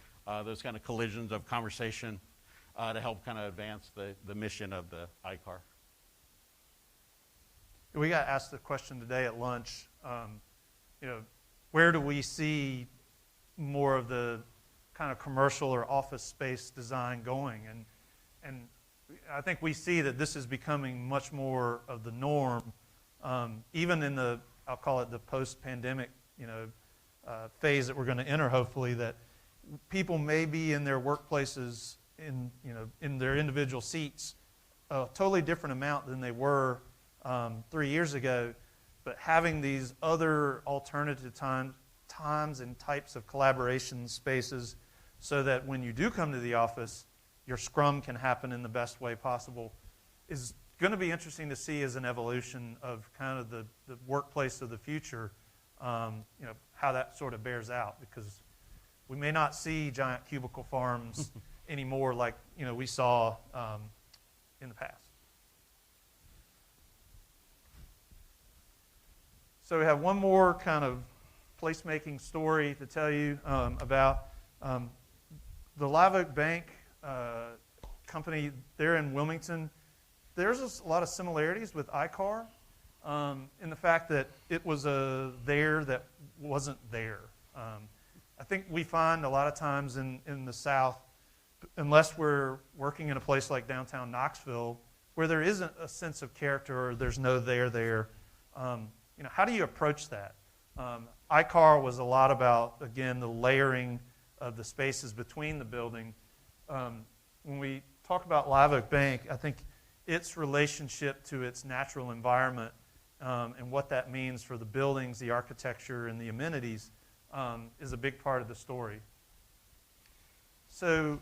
those kind of collisions of conversation to help kind of advance the mission of the ICAR. We got asked the question today at lunch, where do we see more of the kind of commercial or office space design going? And I think we see that this is becoming much more of the norm, even in I'll call it the post-pandemic, phase that we're going to enter, hopefully, that people may be in their workplaces in their individual seats a totally different amount than they were 3 years ago, but having these other alternative times and types of collaboration spaces so that when you do come to the office, your scrum can happen in the best way possible is going to be interesting to see as an evolution of kind of the workplace of the future, how that sort of bears out, because we may not see giant cubicle farms anymore like we saw in the past. So we have one more kind of placemaking story to tell you about. The Live Oak Bank company there in Wilmington, there's a lot of similarities with ICAR in the fact that it was a there that wasn't there. I think we find a lot of times in the South, unless we're working in a place like downtown Knoxville, where there isn't a sense of character or there's no there, how do you approach that? ICAR was a lot about, again, the layering of the spaces between the building. When we talk about Live Oak Bank, I think its relationship to its natural environment and what that means for the buildings, the architecture, and the amenities is a big part of the story. So,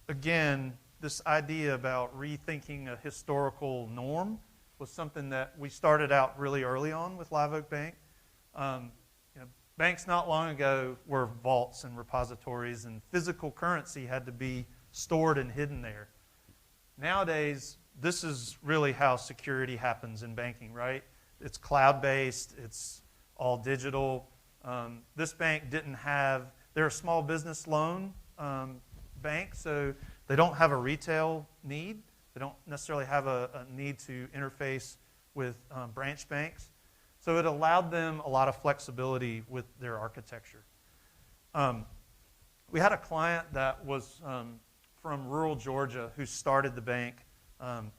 again, this idea about rethinking a historical norm was something that we started out really early on with Live Oak Bank. Banks not long ago were vaults and repositories, and physical currency had to be stored and hidden there. Nowadays, this is really how security happens in banking, right? It's cloud-based. It's all digital. This bank didn't have, they're a small business loan bank, so they don't have a retail need. They don't necessarily have a need to interface with branch banks. So it allowed them a lot of flexibility with their architecture. We had a client that was from rural Georgia who started the bank.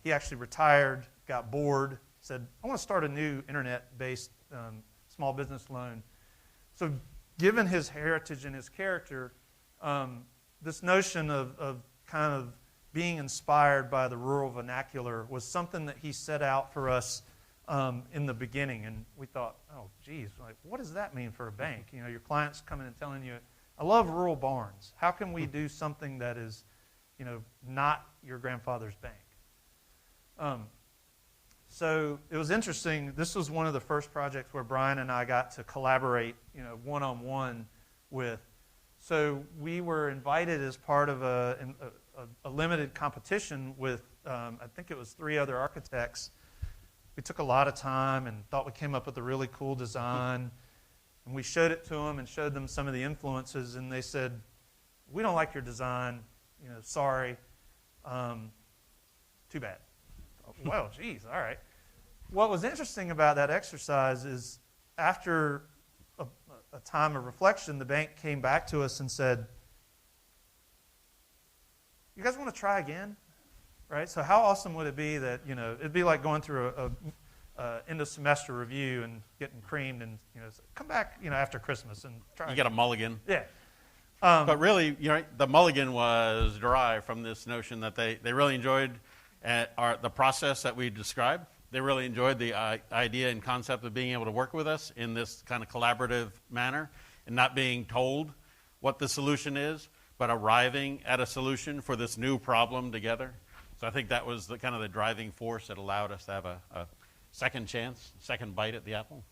He actually retired, got bored, said, I want to start a new internet-based small business loan. So given his heritage and his character, this notion of kind of being inspired by the rural vernacular was something that he set out for us in the beginning. And we thought, oh, geez, what does that mean for a bank? Your client's coming and telling you, I love rural barns. How can we do something that is, not your grandfather's bank? So it was interesting. This was one of the first projects where Brian and I got to collaborate, one-on-one with. So we were invited as part of a limited competition with, I think it was 3 other architects. We took a lot of time and thought we came up with a really cool design. And we showed it to them and showed them some of the influences, and they said, we don't like your design, sorry, too bad. Well, geez, all right. What was interesting about that exercise is after a time of reflection, the bank came back to us and said, you guys want to try again? right? So how awesome would it be that, it'd be like going through a end of semester review and getting creamed and, come back, after Christmas and try. You get a mulligan. Yeah. But really, the mulligan was derived from this notion that they really enjoyed the process that we described. They really enjoyed the idea and concept of being able to work with us in this kind of collaborative manner and not being told what the solution is, but arriving at a solution for this new problem together. So I think that was the kind of the driving force that allowed us to have a second chance, second bite at the apple.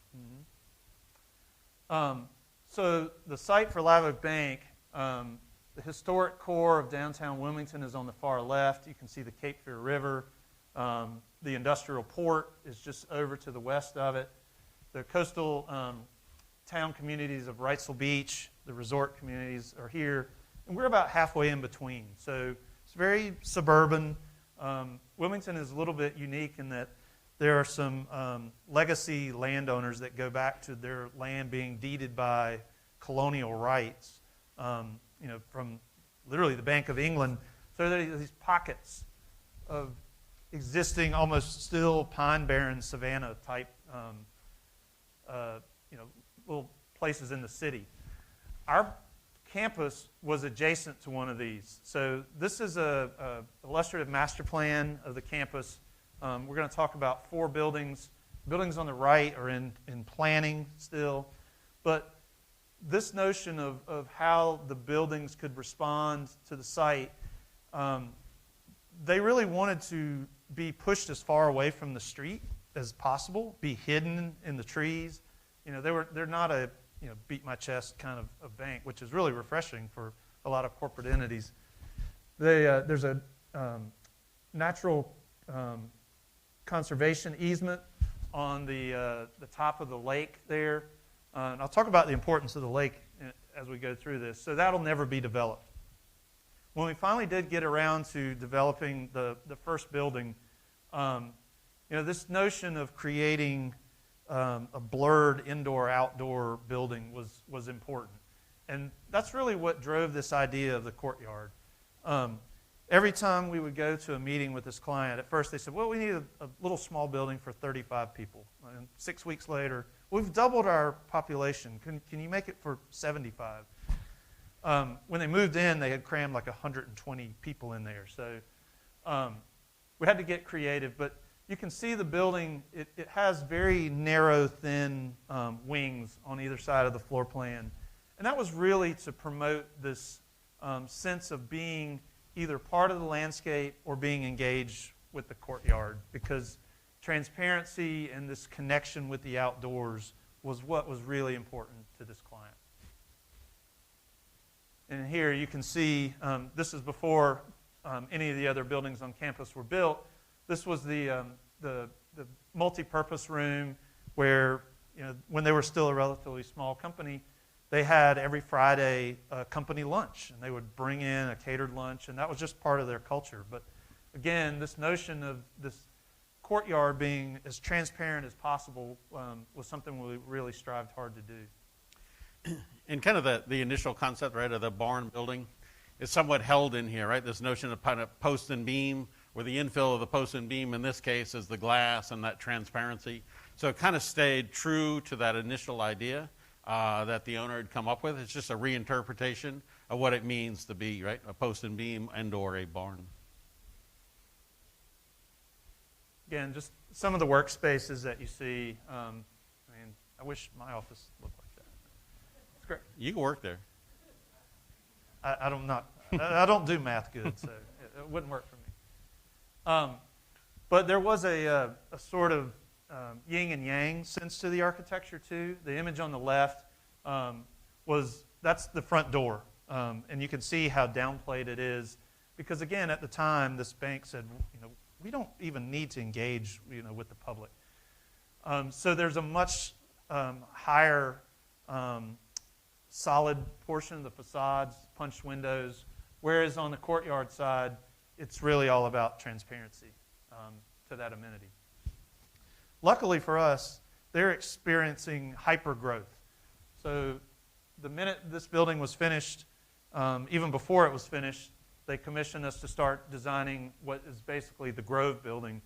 Mm-hmm. So the site for Live Oak Bank, the historic core of downtown Wilmington is on the far left. You can see the Cape Fear River. The industrial port is just over to the west of it. The coastal town communities of Wrightsville Beach, the resort communities are here. And we're about halfway in between. So it's very suburban. Wilmington is a little bit unique in that there are some legacy landowners that go back to their land being deeded by colonial rights, from literally the Bank of England. So there are these pockets of existing, almost still pine-barren savanna type, little places in the city. Our campus was adjacent to one of these. So this is a illustrative master plan of the campus. We're going to talk about 4 buildings. Buildings on the right are in planning still. But this notion of how the buildings could respond to the site, they really wanted to be pushed as far away from the street as possible, be hidden in the trees. They're not a beat my chest kind of a bank, which is really refreshing for a lot of corporate entities. There's a natural conservation easement on the top of the lake there. And I'll talk about the importance of the lake as we go through this. So that'll never be developed. When we finally did get around to developing the first building, this notion of creating a blurred indoor-outdoor building was important. And that's really what drove this idea of the courtyard. Every time we would go to a meeting with this client, at first they said, well, we need a little small building for 35 people. And 6 weeks later, we've doubled our population. Can you make it for 75? When they moved in, they had crammed like 120 people in there. So we had to get creative. But you can see the building, it has very narrow, thin wings on either side of the floor plan. And that was really to promote this sense of being either part of the landscape or being engaged with the courtyard, because transparency and this connection with the outdoors was what was really important to this client. And here you can see, this is before any of the other buildings on campus were built. This was the multi-purpose room where, when they were still a relatively small company, they had every Friday a company lunch, and they would bring in a catered lunch, and that was just part of their culture. But again, this notion of this courtyard being as transparent as possible was something we really strived hard to do. And kind of the initial concept, right, of the barn building is somewhat held in here, right? This notion of kind of post and beam, where the infill of the post and beam in this case is the glass and that transparency. So it kind of stayed true to that initial idea that the owner had come up with. It's just a reinterpretation of what it means to be, right, a post and beam and/or a barn. Again, just some of the workspaces that you see. I wish my office looked like that. It's great. You can work there. I don't do math good, so it wouldn't work for me. But there was a sort of yin and yang sense to the architecture too. The image on the left that's the front door, and you can see how downplayed it is, because again, at the time, this bank said, we don't even need to engage, with the public. So there's a much higher solid portion of the facades, punched windows, whereas on the courtyard side, it's really all about transparency to that amenity. Luckily for us, they're experiencing hyper growth. So the minute this building was finished, even before it was finished, they commissioned us to start designing what is basically the Grove building.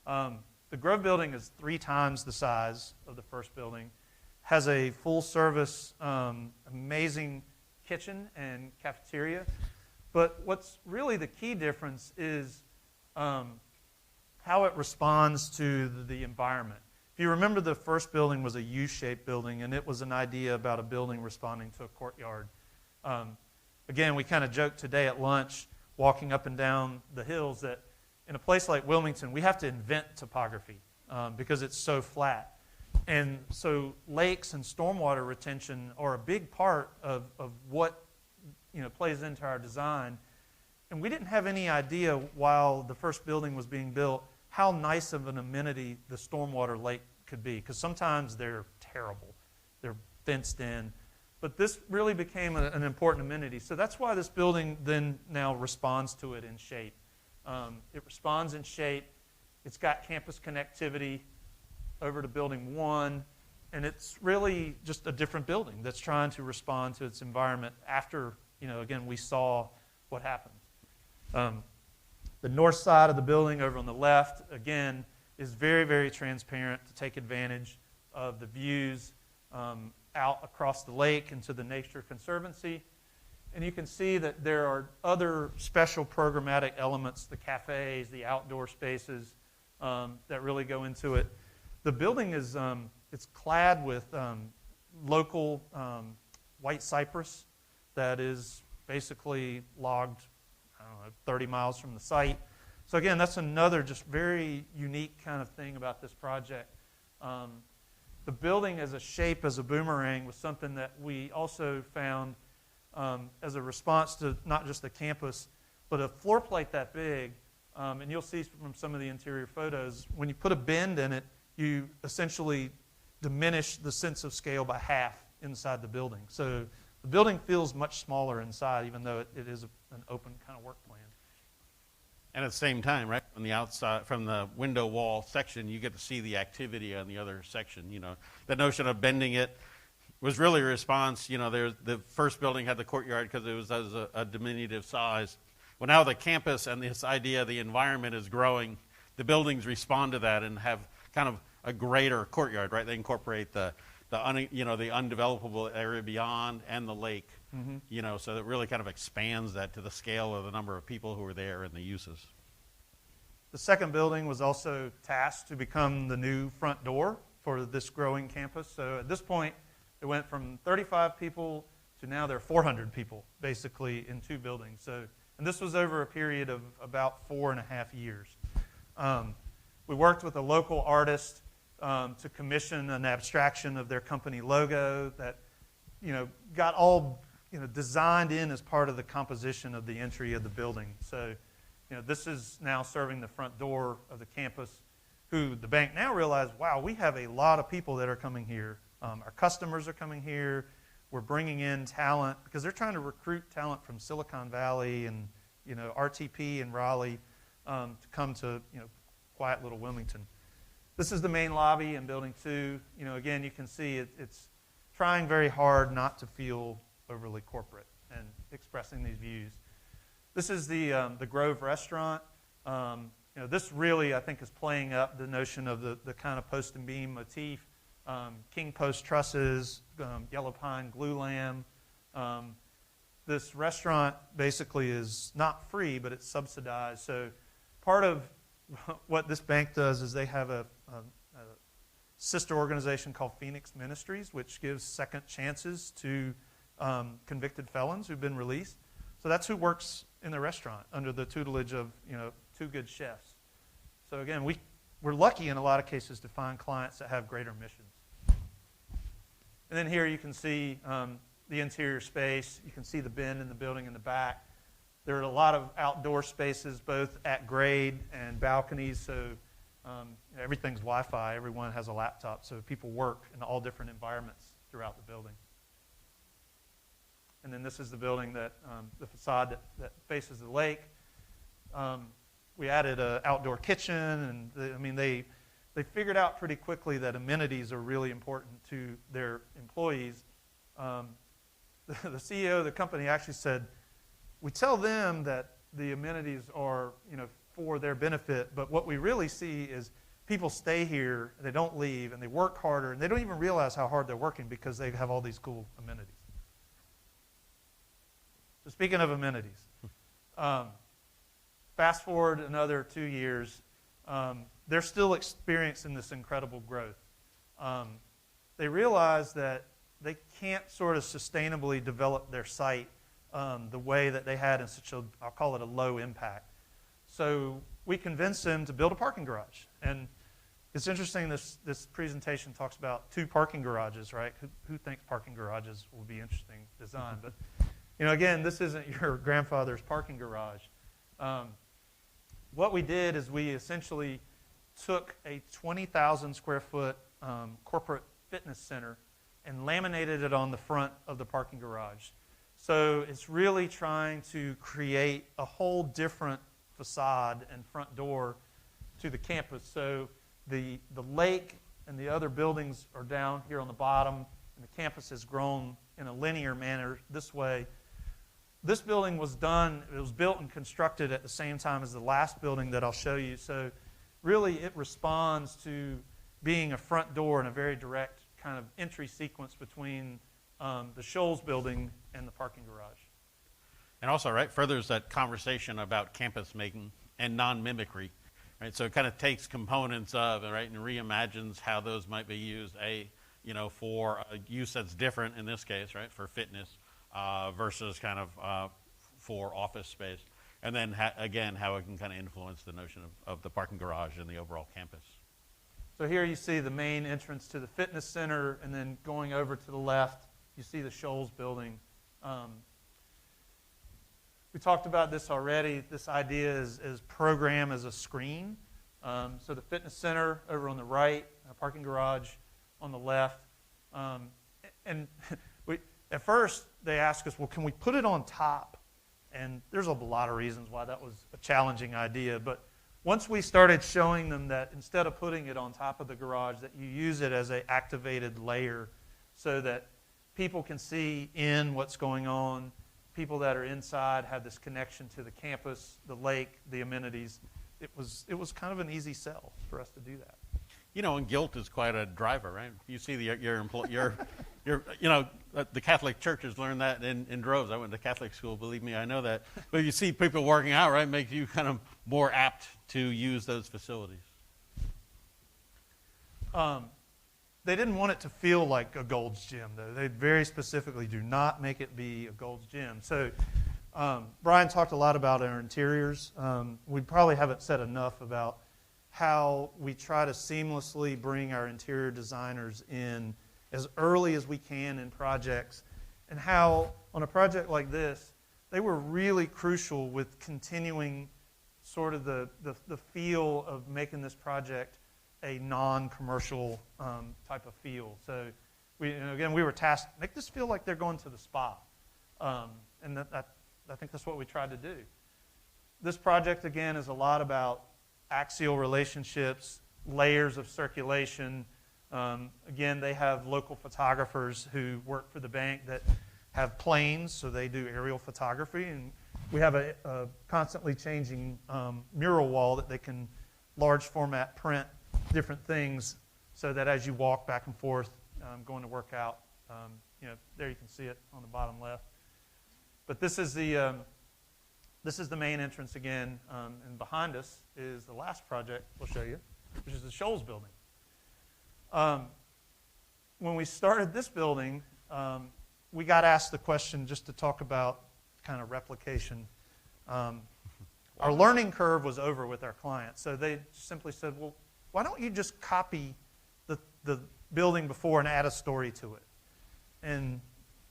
The Grove building is 3 times the size of the first building, has a full-service, amazing kitchen and cafeteria. But what's really the key difference is how it responds to the environment. If you remember, the first building was a U-shaped building, and it was an idea about a building responding to a courtyard. Again, we kind of joked today at lunch, walking up and down the hills, that in a place like Wilmington, we have to invent topography because it's so flat. And so lakes and stormwater retention are a big part of what plays into our design. And we didn't have any idea while the first building was being built how nice of an amenity the stormwater lake could be, because sometimes they're terrible. They're fenced in. But this really became an important amenity. So that's why this building then now responds to it in shape. It responds in shape. It's got campus connectivity over to Building 1, and it's really just a different building that's trying to respond to its environment after, again, we saw what happened. The north side of the building over on the left, again, is very, very transparent to take advantage of the views out across the lake into the Nature Conservancy. And you can see that there are other special programmatic elements, the cafes, the outdoor spaces, that really go into it. The building is it's clad with local white cypress that is basically logged, 30 miles from the site. So again, that's another just very unique kind of thing about this project. The building as a shape, as a boomerang, was something that we also found as a response to not just the campus, but a floor plate that big. And you'll see from some of the interior photos, when you put a bend in it, you essentially diminish the sense of scale by half inside the building. So the building feels much smaller inside, even though it is an open kind of work plan. And at the same time, right, on the outside, from the window wall section, you get to see the activity on the other section. The notion of bending it was really a response. The first building had the courtyard because it was a diminutive size. Well, now the campus and this idea of the environment is growing. The buildings respond to that and have kind of a greater courtyard, right? They incorporate the undevelopable area beyond and the lake. Mm-hmm. So it really kind of expands that to the scale of the number of people who are there and the uses. The second building was also tasked to become the new front door for this growing campus. So at this point, it went from 35 people to now there are 400 people, basically, in 2 buildings. And this was over a period of about 4.5 years. We worked with a local artist to commission an abstraction of their company logo that, got all, designed in as part of the composition of the entry of the building. So, this is now serving the front door of the campus, who the bank now realized, wow, we have a lot of people that are coming here. Our customers are coming here. We're bringing in talent because they're trying to recruit talent from Silicon Valley and, RTP and Raleigh to come to, quiet little Wilmington. This is the main lobby in Building 2. Again, you can see it's trying very hard not to feel overly corporate and expressing these views. This is the Grove restaurant. This really, I think, is playing up the notion of the kind of post and beam motif, king post trusses, yellow pine glue lamb. This restaurant basically is not free, but it's subsidized. So part of what this bank does is they have a sister organization called Phoenix Ministries, which gives second chances to convicted felons who've been released. So that's who works in the restaurant under the tutelage of 2 good chefs. So again, we're lucky in a lot of cases to find clients that have greater missions. And then here you can see the interior space. You can see the bend in the building in the back. There are a lot of outdoor spaces, both at grade and balconies. So everything's Wi-Fi. Everyone has a laptop. So people work in all different environments throughout the building. And then this is the building that the facade that faces the lake. We added an outdoor kitchen, and they figured out pretty quickly that amenities are really important to their employees. The CEO of the company actually said, we tell them that the amenities are, for their benefit, but what we really see is people stay here, they don't leave, and they work harder, and they don't even realize how hard they're working because they have all these cool amenities. So speaking of amenities, fast forward another 2 years, they're still experiencing this incredible growth. They realize that they can't sort of sustainably develop their site the way that they had in such a, I'll call it a low impact. So we convinced them to build a parking garage. And it's interesting, this presentation talks about 2 parking garages, right? Who thinks parking garages will be interesting design? But, again, this isn't your grandfather's parking garage. What we did is we essentially took a 20,000 square foot corporate fitness center and laminated it on the front of the parking garage. So it's really trying to create a whole different facade and front door to the campus. So the lake and the other buildings are down here on the bottom, and the campus has grown in a linear manner this way. This building was built and constructed at the same time as the last building that I'll show you. So really it responds to being a front door and a very direct kind of entry sequence between the Shoals building and the parking garage. And also, right, furthers that conversation about campus making and non-mimicry, right? So it kind of takes components of, right, and reimagines how those might be used, for a use that's different in this case, right, for fitness versus kind of for office space. And then, again, how it can kind of influence the notion of the parking garage and the overall campus. So here you see the main entrance to the fitness center, and then going over to the left, you see the Shoals building. We talked about this already. This idea is program as a screen. So the fitness center over on the right, a parking garage on the left. And at first, they asked us, well, can we put it on top? And there's a lot of reasons why that was a challenging idea. But once we started showing them that instead of putting it on top of the garage, that you use it as an activated layer so that people can see in what's going on. People that are inside have this connection to the campus, the lake, the amenities. It was kind of an easy sell for us to do that. And guilt is quite a driver, right? You see the Catholic churches learn that in droves. I went to Catholic school, believe me, I know that. But you see people working out, right, makes you kind of more apt to use those facilities. They didn't want it to feel like a Gold's Gym, though. They very specifically do not make it be a Gold's Gym. So Brian talked a lot about our interiors. We probably haven't said enough about how we try to seamlessly bring our interior designers in as early as we can in projects, and how on a project like this, they were really crucial with continuing sort of the feel of making this project a non-commercial type of feel. So we were tasked, make this feel like they're going to the spa. And I think that's what we tried to do. This project, again, is a lot about axial relationships, layers of circulation. Again, they have local photographers who work for the bank that have planes, so they do aerial photography. And we have a constantly changing mural wall that they can large format print different things so that as you walk back and forth going to work out, there you can see it on the bottom left. But this is the main entrance again, and behind us is the last project we'll show you, which is the Shoals building. When we started this building, we got asked the question just to talk about kind of replication. Our learning curve was over with our clients, so they simply said, well, why don't you just copy the building before and add a story to it? And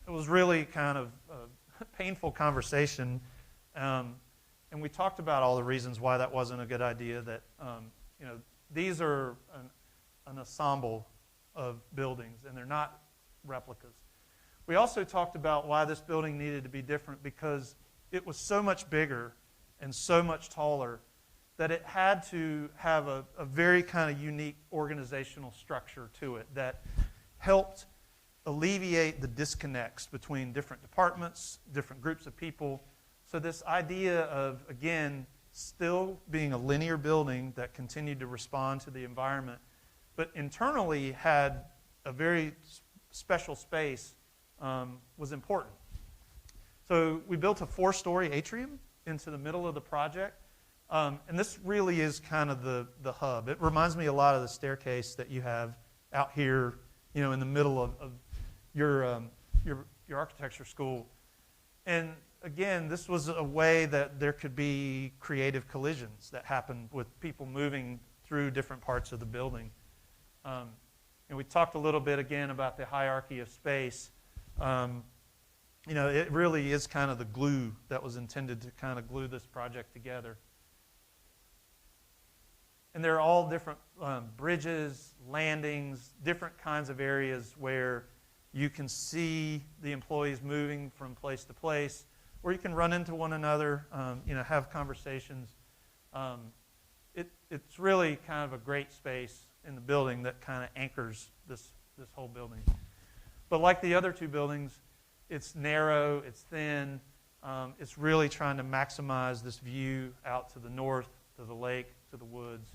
it was really kind of a painful conversation. And we talked about all the reasons why that wasn't a good idea, that these are an ensemble of buildings, and they're not replicas. We also talked about why this building needed to be different, because it was so much bigger and so much taller that it had to have a very kind of unique organizational structure to it that helped alleviate the disconnects between different departments, different groups of people, So this idea of, again, still being a linear building that continued to respond to the environment, but internally had a very special space was important. So we built a 4-story atrium into the middle of the project. And this really is kind of the hub. It reminds me a lot of the staircase that you have out here, in the middle of your architecture school. And again, this was a way that there could be creative collisions that happened with people moving through different parts of the building. And we talked a little bit again about the hierarchy of space. It really is kind of the glue that was intended to kind of glue this project together. And there are all different bridges, landings, different kinds of areas where you can see the employees moving from place to place, or you can run into one another, have conversations. It's really kind of a great space in the building that kind of anchors this whole building. But like the other two buildings, it's narrow, it's thin. It's really trying to maximize this view out to the north, to the lake, to the woods.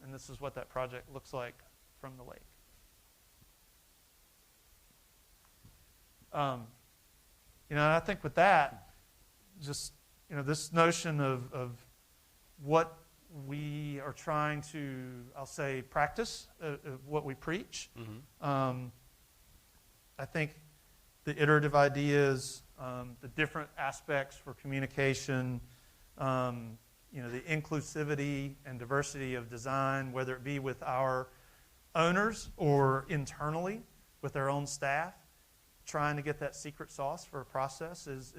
And this is what that project looks like from the lake. I think with that, just, this notion of what we are trying to, I'll say, practice, what we preach. Mm-hmm. I think the iterative ideas, the different aspects for communication, the inclusivity and diversity of design, whether it be with our owners or internally with our own staff, trying to get that secret sauce for a process is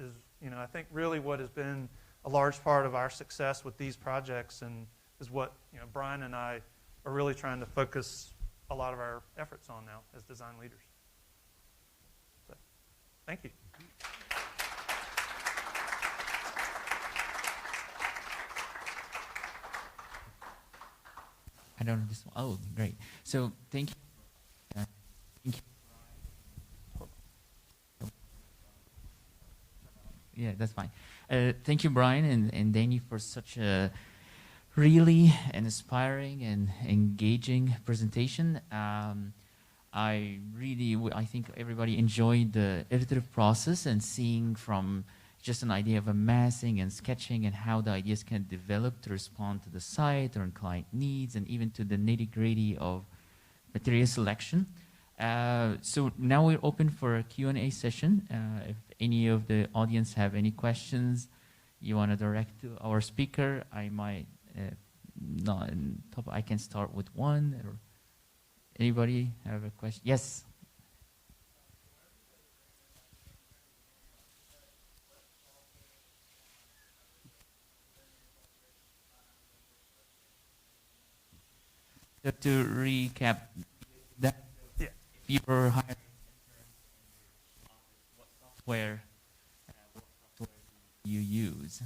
I think really what has been a large part of our success with these projects, and is what Brian and I are really trying to focus a lot of our efforts on now as design leaders. So, thank you. I don't know this one. Oh, great. So thank you. Thank you. Yeah, that's fine. Thank you, Brian and Danny, for such a really inspiring and engaging presentation. I think everybody enjoyed the iterative process and seeing from just an idea of amassing and sketching and how the ideas can develop to respond to the site or client needs and even to the nitty-gritty of material selection. So now we're open for a Q&A session. If any of the audience have any questions you want to direct to our speaker, I might, I can start with one. Or anybody have a question? Yes. To recap that, yeah. If you were hired, what software do you use,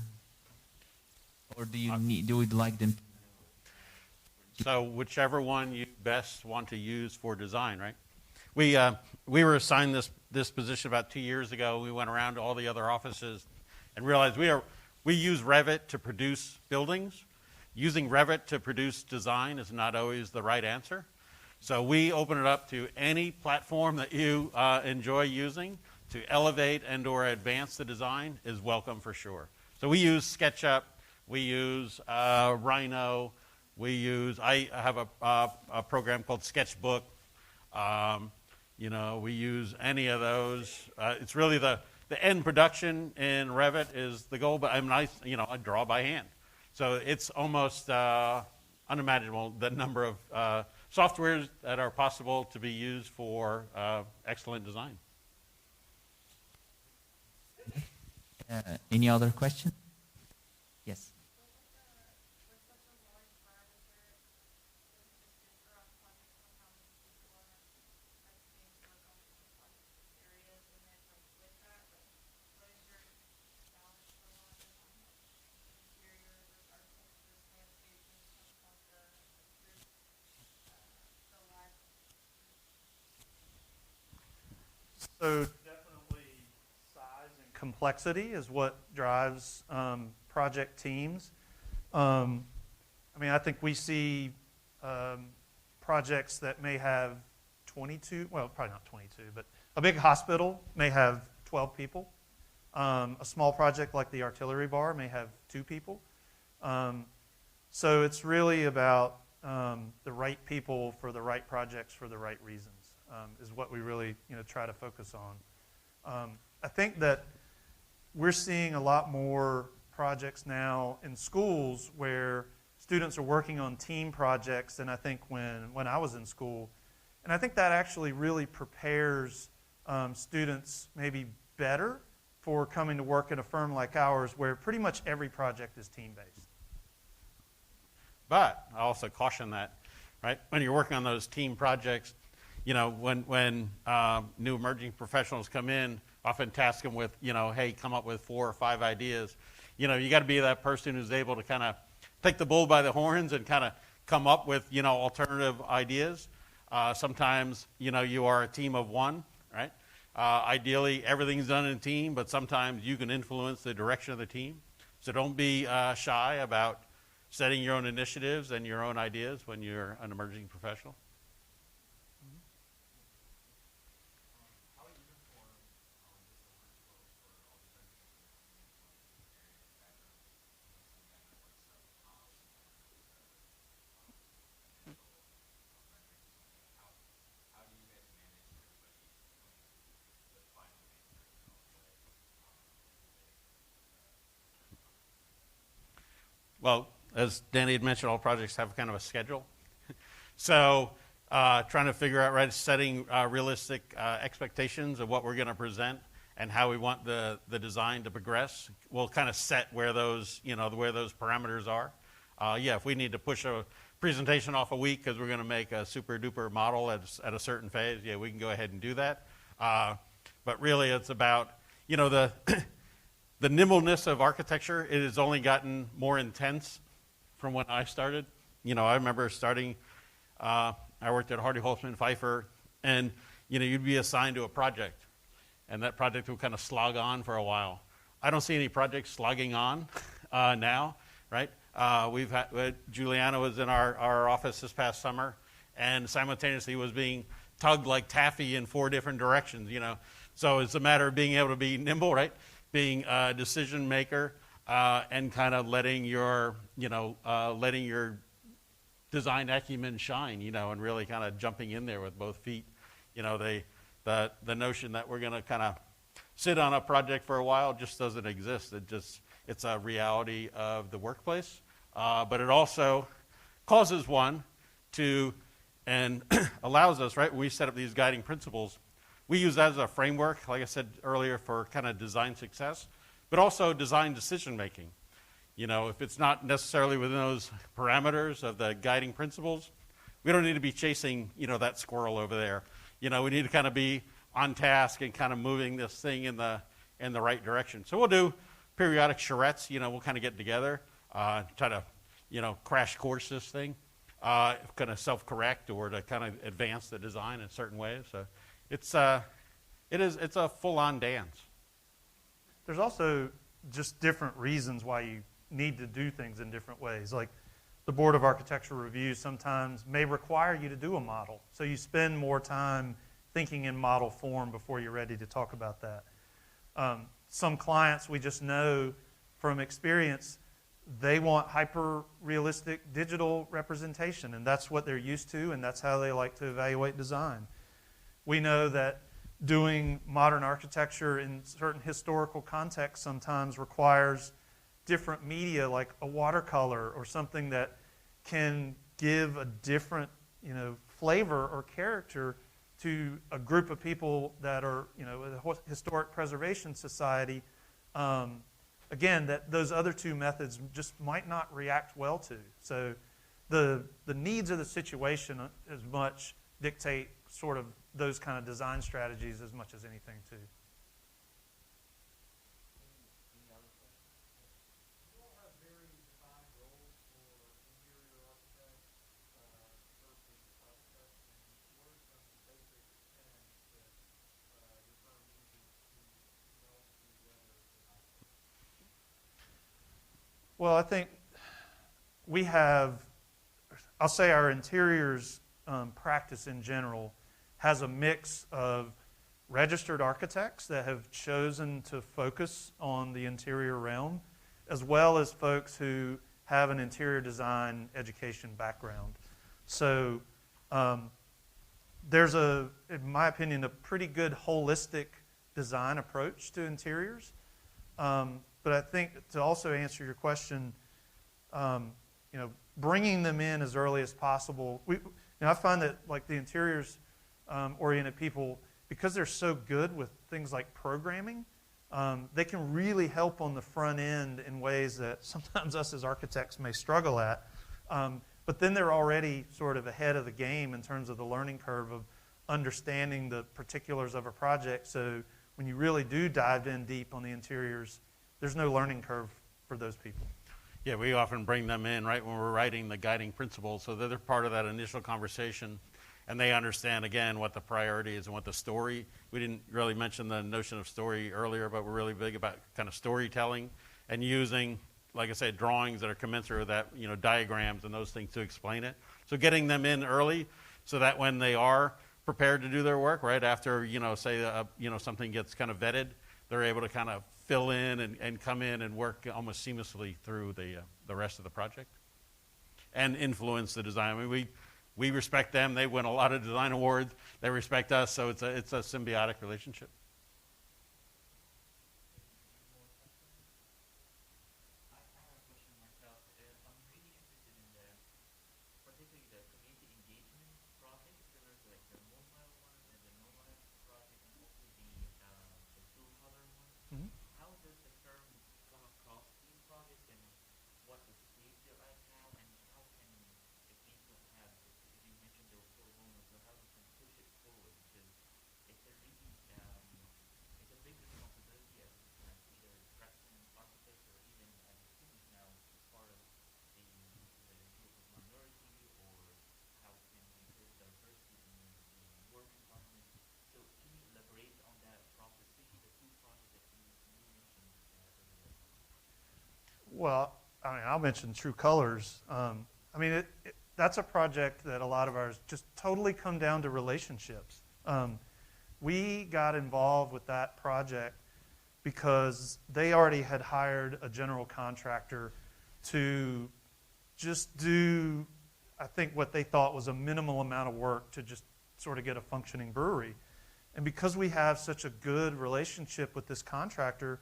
or do you would like them? So whichever one you best want to use for design, right? We were assigned this position about 2 years ago. We went around to all the other offices and realized we use Revit to produce buildings. Using Revit to produce design is not always the right answer. So we open it up to any platform that you enjoy using to elevate and or advance the design is welcome for sure. So we use SketchUp, we use Rhino, I have a program called Sketchbook. We use any of those. It's really the end production in Revit is the goal, but I draw by hand. So it's almost unimaginable the number of softwares that are possible to be used for excellent design. Any other question? Yes. So definitely size and complexity is what drives project teams. I mean, I think we see projects that may have 22, well, probably not 22, but a big hospital may have 12 people. A small project like the artillery bar may have 2 people. So it's really about the right people for the right projects for the right reasons is what we really try to focus on. I think that we're seeing a lot more projects now in schools where students are working on team projects than I think when I was in school. And I think that actually really prepares students maybe better for coming to work at a firm like ours where pretty much every project is team-based. But I also caution that, right? When you're working on those team projects, when new emerging professionals come in, often task them with, hey, come up with 4 or 5 ideas. You got to be that person who's able to kind of take the bull by the horns and kind of come up with, alternative ideas. Sometimes, you are a team of one, right? Ideally, everything's done in a team, but sometimes you can influence the direction of the team. So don't be shy about setting your own initiatives and your own ideas when you're an emerging professional. Well, as Danny had mentioned, all projects have kind of a schedule. So trying to figure out, right, setting realistic expectations of what we're going to present and how we want the design to progress. We'll kind of set where those, where those parameters are. If we need to push a presentation off a week because we're going to make a super duper model at a certain phase, we can go ahead and do that. But really it's about, the nimbleness of architecture. It has only gotten more intense from when I started. I remember starting, I worked at Hardy Holtzman Pfeiffer, and you'd be assigned to a project, and that project would kind of slog on for a while. I don't see any projects slogging on now, right? We've had Juliana was in our office this past summer, and simultaneously was being tugged like taffy in 4 different directions. So it's a matter of being able to be nimble, right? Being a decision maker and kind of letting your design acumen shine, and really kind of jumping in there with both feet. The notion that we're going to kind of sit on a project for a while just doesn't exist. It's a reality of the workplace, but it also causes one to and allows us, right? When we set up these guiding principles, we use that as a framework, like I said earlier, for kind of design success, but also design decision making. If it's not necessarily within those parameters of the guiding principles, we don't need to be chasing, that squirrel over there. We need to kind of be on task and kind of moving this thing in the right direction. So we'll do periodic charrettes. We'll kind of get together, try to, crash course this thing, kind of self-correct or to kind of advance the design in certain ways. So it's a full-on dance. There's also just different reasons why you need to do things in different ways. Like the Board of Architectural Reviews sometimes may require you to do a model. So you spend more time thinking in model form before you're ready to talk about that. Some clients, we just know from experience, they want hyper-realistic digital representation, and that's what they're used to, and that's how they like to evaluate design. We know that doing modern architecture in certain historical contexts sometimes requires different media, like a watercolor or something that can give a different, flavor or character to a group of people that are, a historic preservation society. Again, that those other 2 methods just might not react well to. So the needs of the situation as much dictate sort of those kind of design strategies as much as anything too. Well, I think we have, I'll say our interiors practice in general has a mix of registered architects that have chosen to focus on the interior realm, as well as folks who have an interior design education background. So there's in my opinion, a pretty good holistic design approach to interiors. But I think to also answer your question, bringing them in as early as possible. I find that like the interiors oriented people, because they're so good with things like programming, they can really help on the front end in ways that sometimes us as architects may struggle at. But then they're already sort of ahead of the game in terms of the learning curve of understanding the particulars of a project. So when you really do dive in deep on the interiors, there's no learning curve for those people. Yeah, we often bring them in right when we're writing the guiding principles, so that they're part of that initial conversation, and they understand, again, what the priority is and what the story. We didn't really mention the notion of story earlier, but we're really big about kind of storytelling and using, like I said, drawings that are commensurate with that, diagrams and those things to explain it. So getting them in early so that when they are prepared to do their work, right after, say, something gets kind of vetted, they're able to kind of fill in and come in and work almost seamlessly through the rest of the project and influence the design. I mean, we respect them. They win a lot of design awards. They respect us, so it's a symbiotic relationship. Well, I'll mention True Colors. That's a project that a lot of ours just totally come down to relationships. We got involved with that project because they already had hired a general contractor to just do, I think, what they thought was a minimal amount of work to just sort of get a functioning brewery. And because we have such a good relationship with this contractor,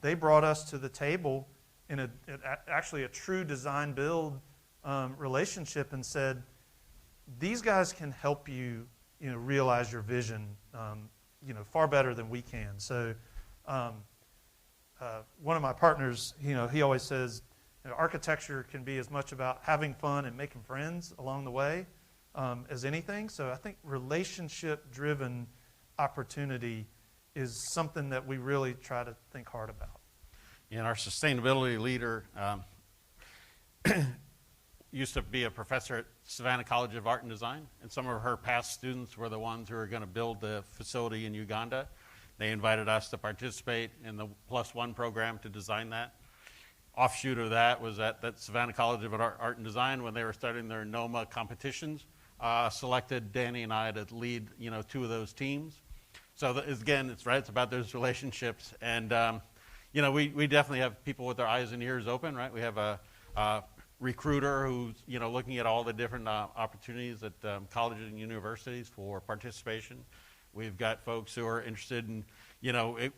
they brought us to the table in actually a true design build relationship and said, these guys can help you, realize your vision, far better than we can. So one of my partners, he always says, architecture can be as much about having fun and making friends along the way as anything. So I think relationship-driven opportunity is something that we really try to think hard about. And our sustainability leader used to be a professor at Savannah College of Art and Design, and some of her past students were the ones who were going to build the facility in Uganda. They invited us to participate in the +1 program to design that. Offshoot of that was that Savannah College of Art and Design, when they were starting their NOMA competitions, selected Danny and I to lead, 2 of those teams. So again, it's about those relationships, and we definitely have people with their eyes and ears open, right? We have a recruiter who's, looking at all the different opportunities at colleges and universities for participation. We've got folks who are interested in,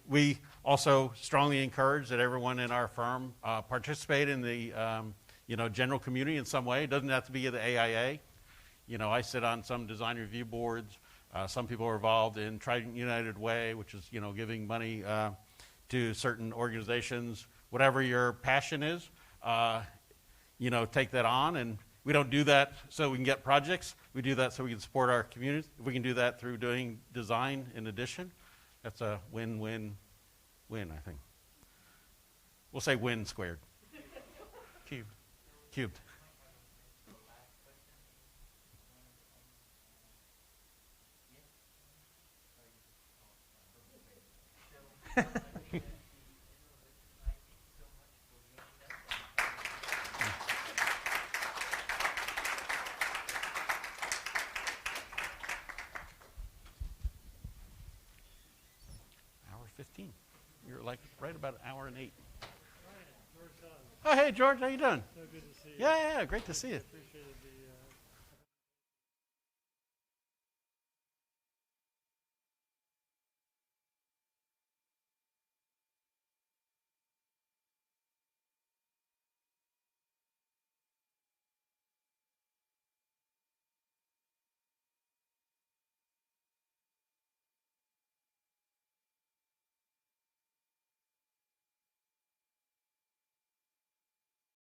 we also strongly encourage that everyone in our firm participate in the, general community in some way. It doesn't have to be the AIA. I sit on some design review boards. Some people are involved in Trident United Way, which is, giving money to certain organizations. Whatever your passion is, take that on. And we don't do that so we can get projects. We do that so we can support our communities. If we can do that through doing design in addition, that's a win-win-win, I think. We'll say win squared. Cubed. 15. You're like right about an hour and 8. Oh, hey, George, how you doing? So good to see you. Yeah, great to see you. Appreciated the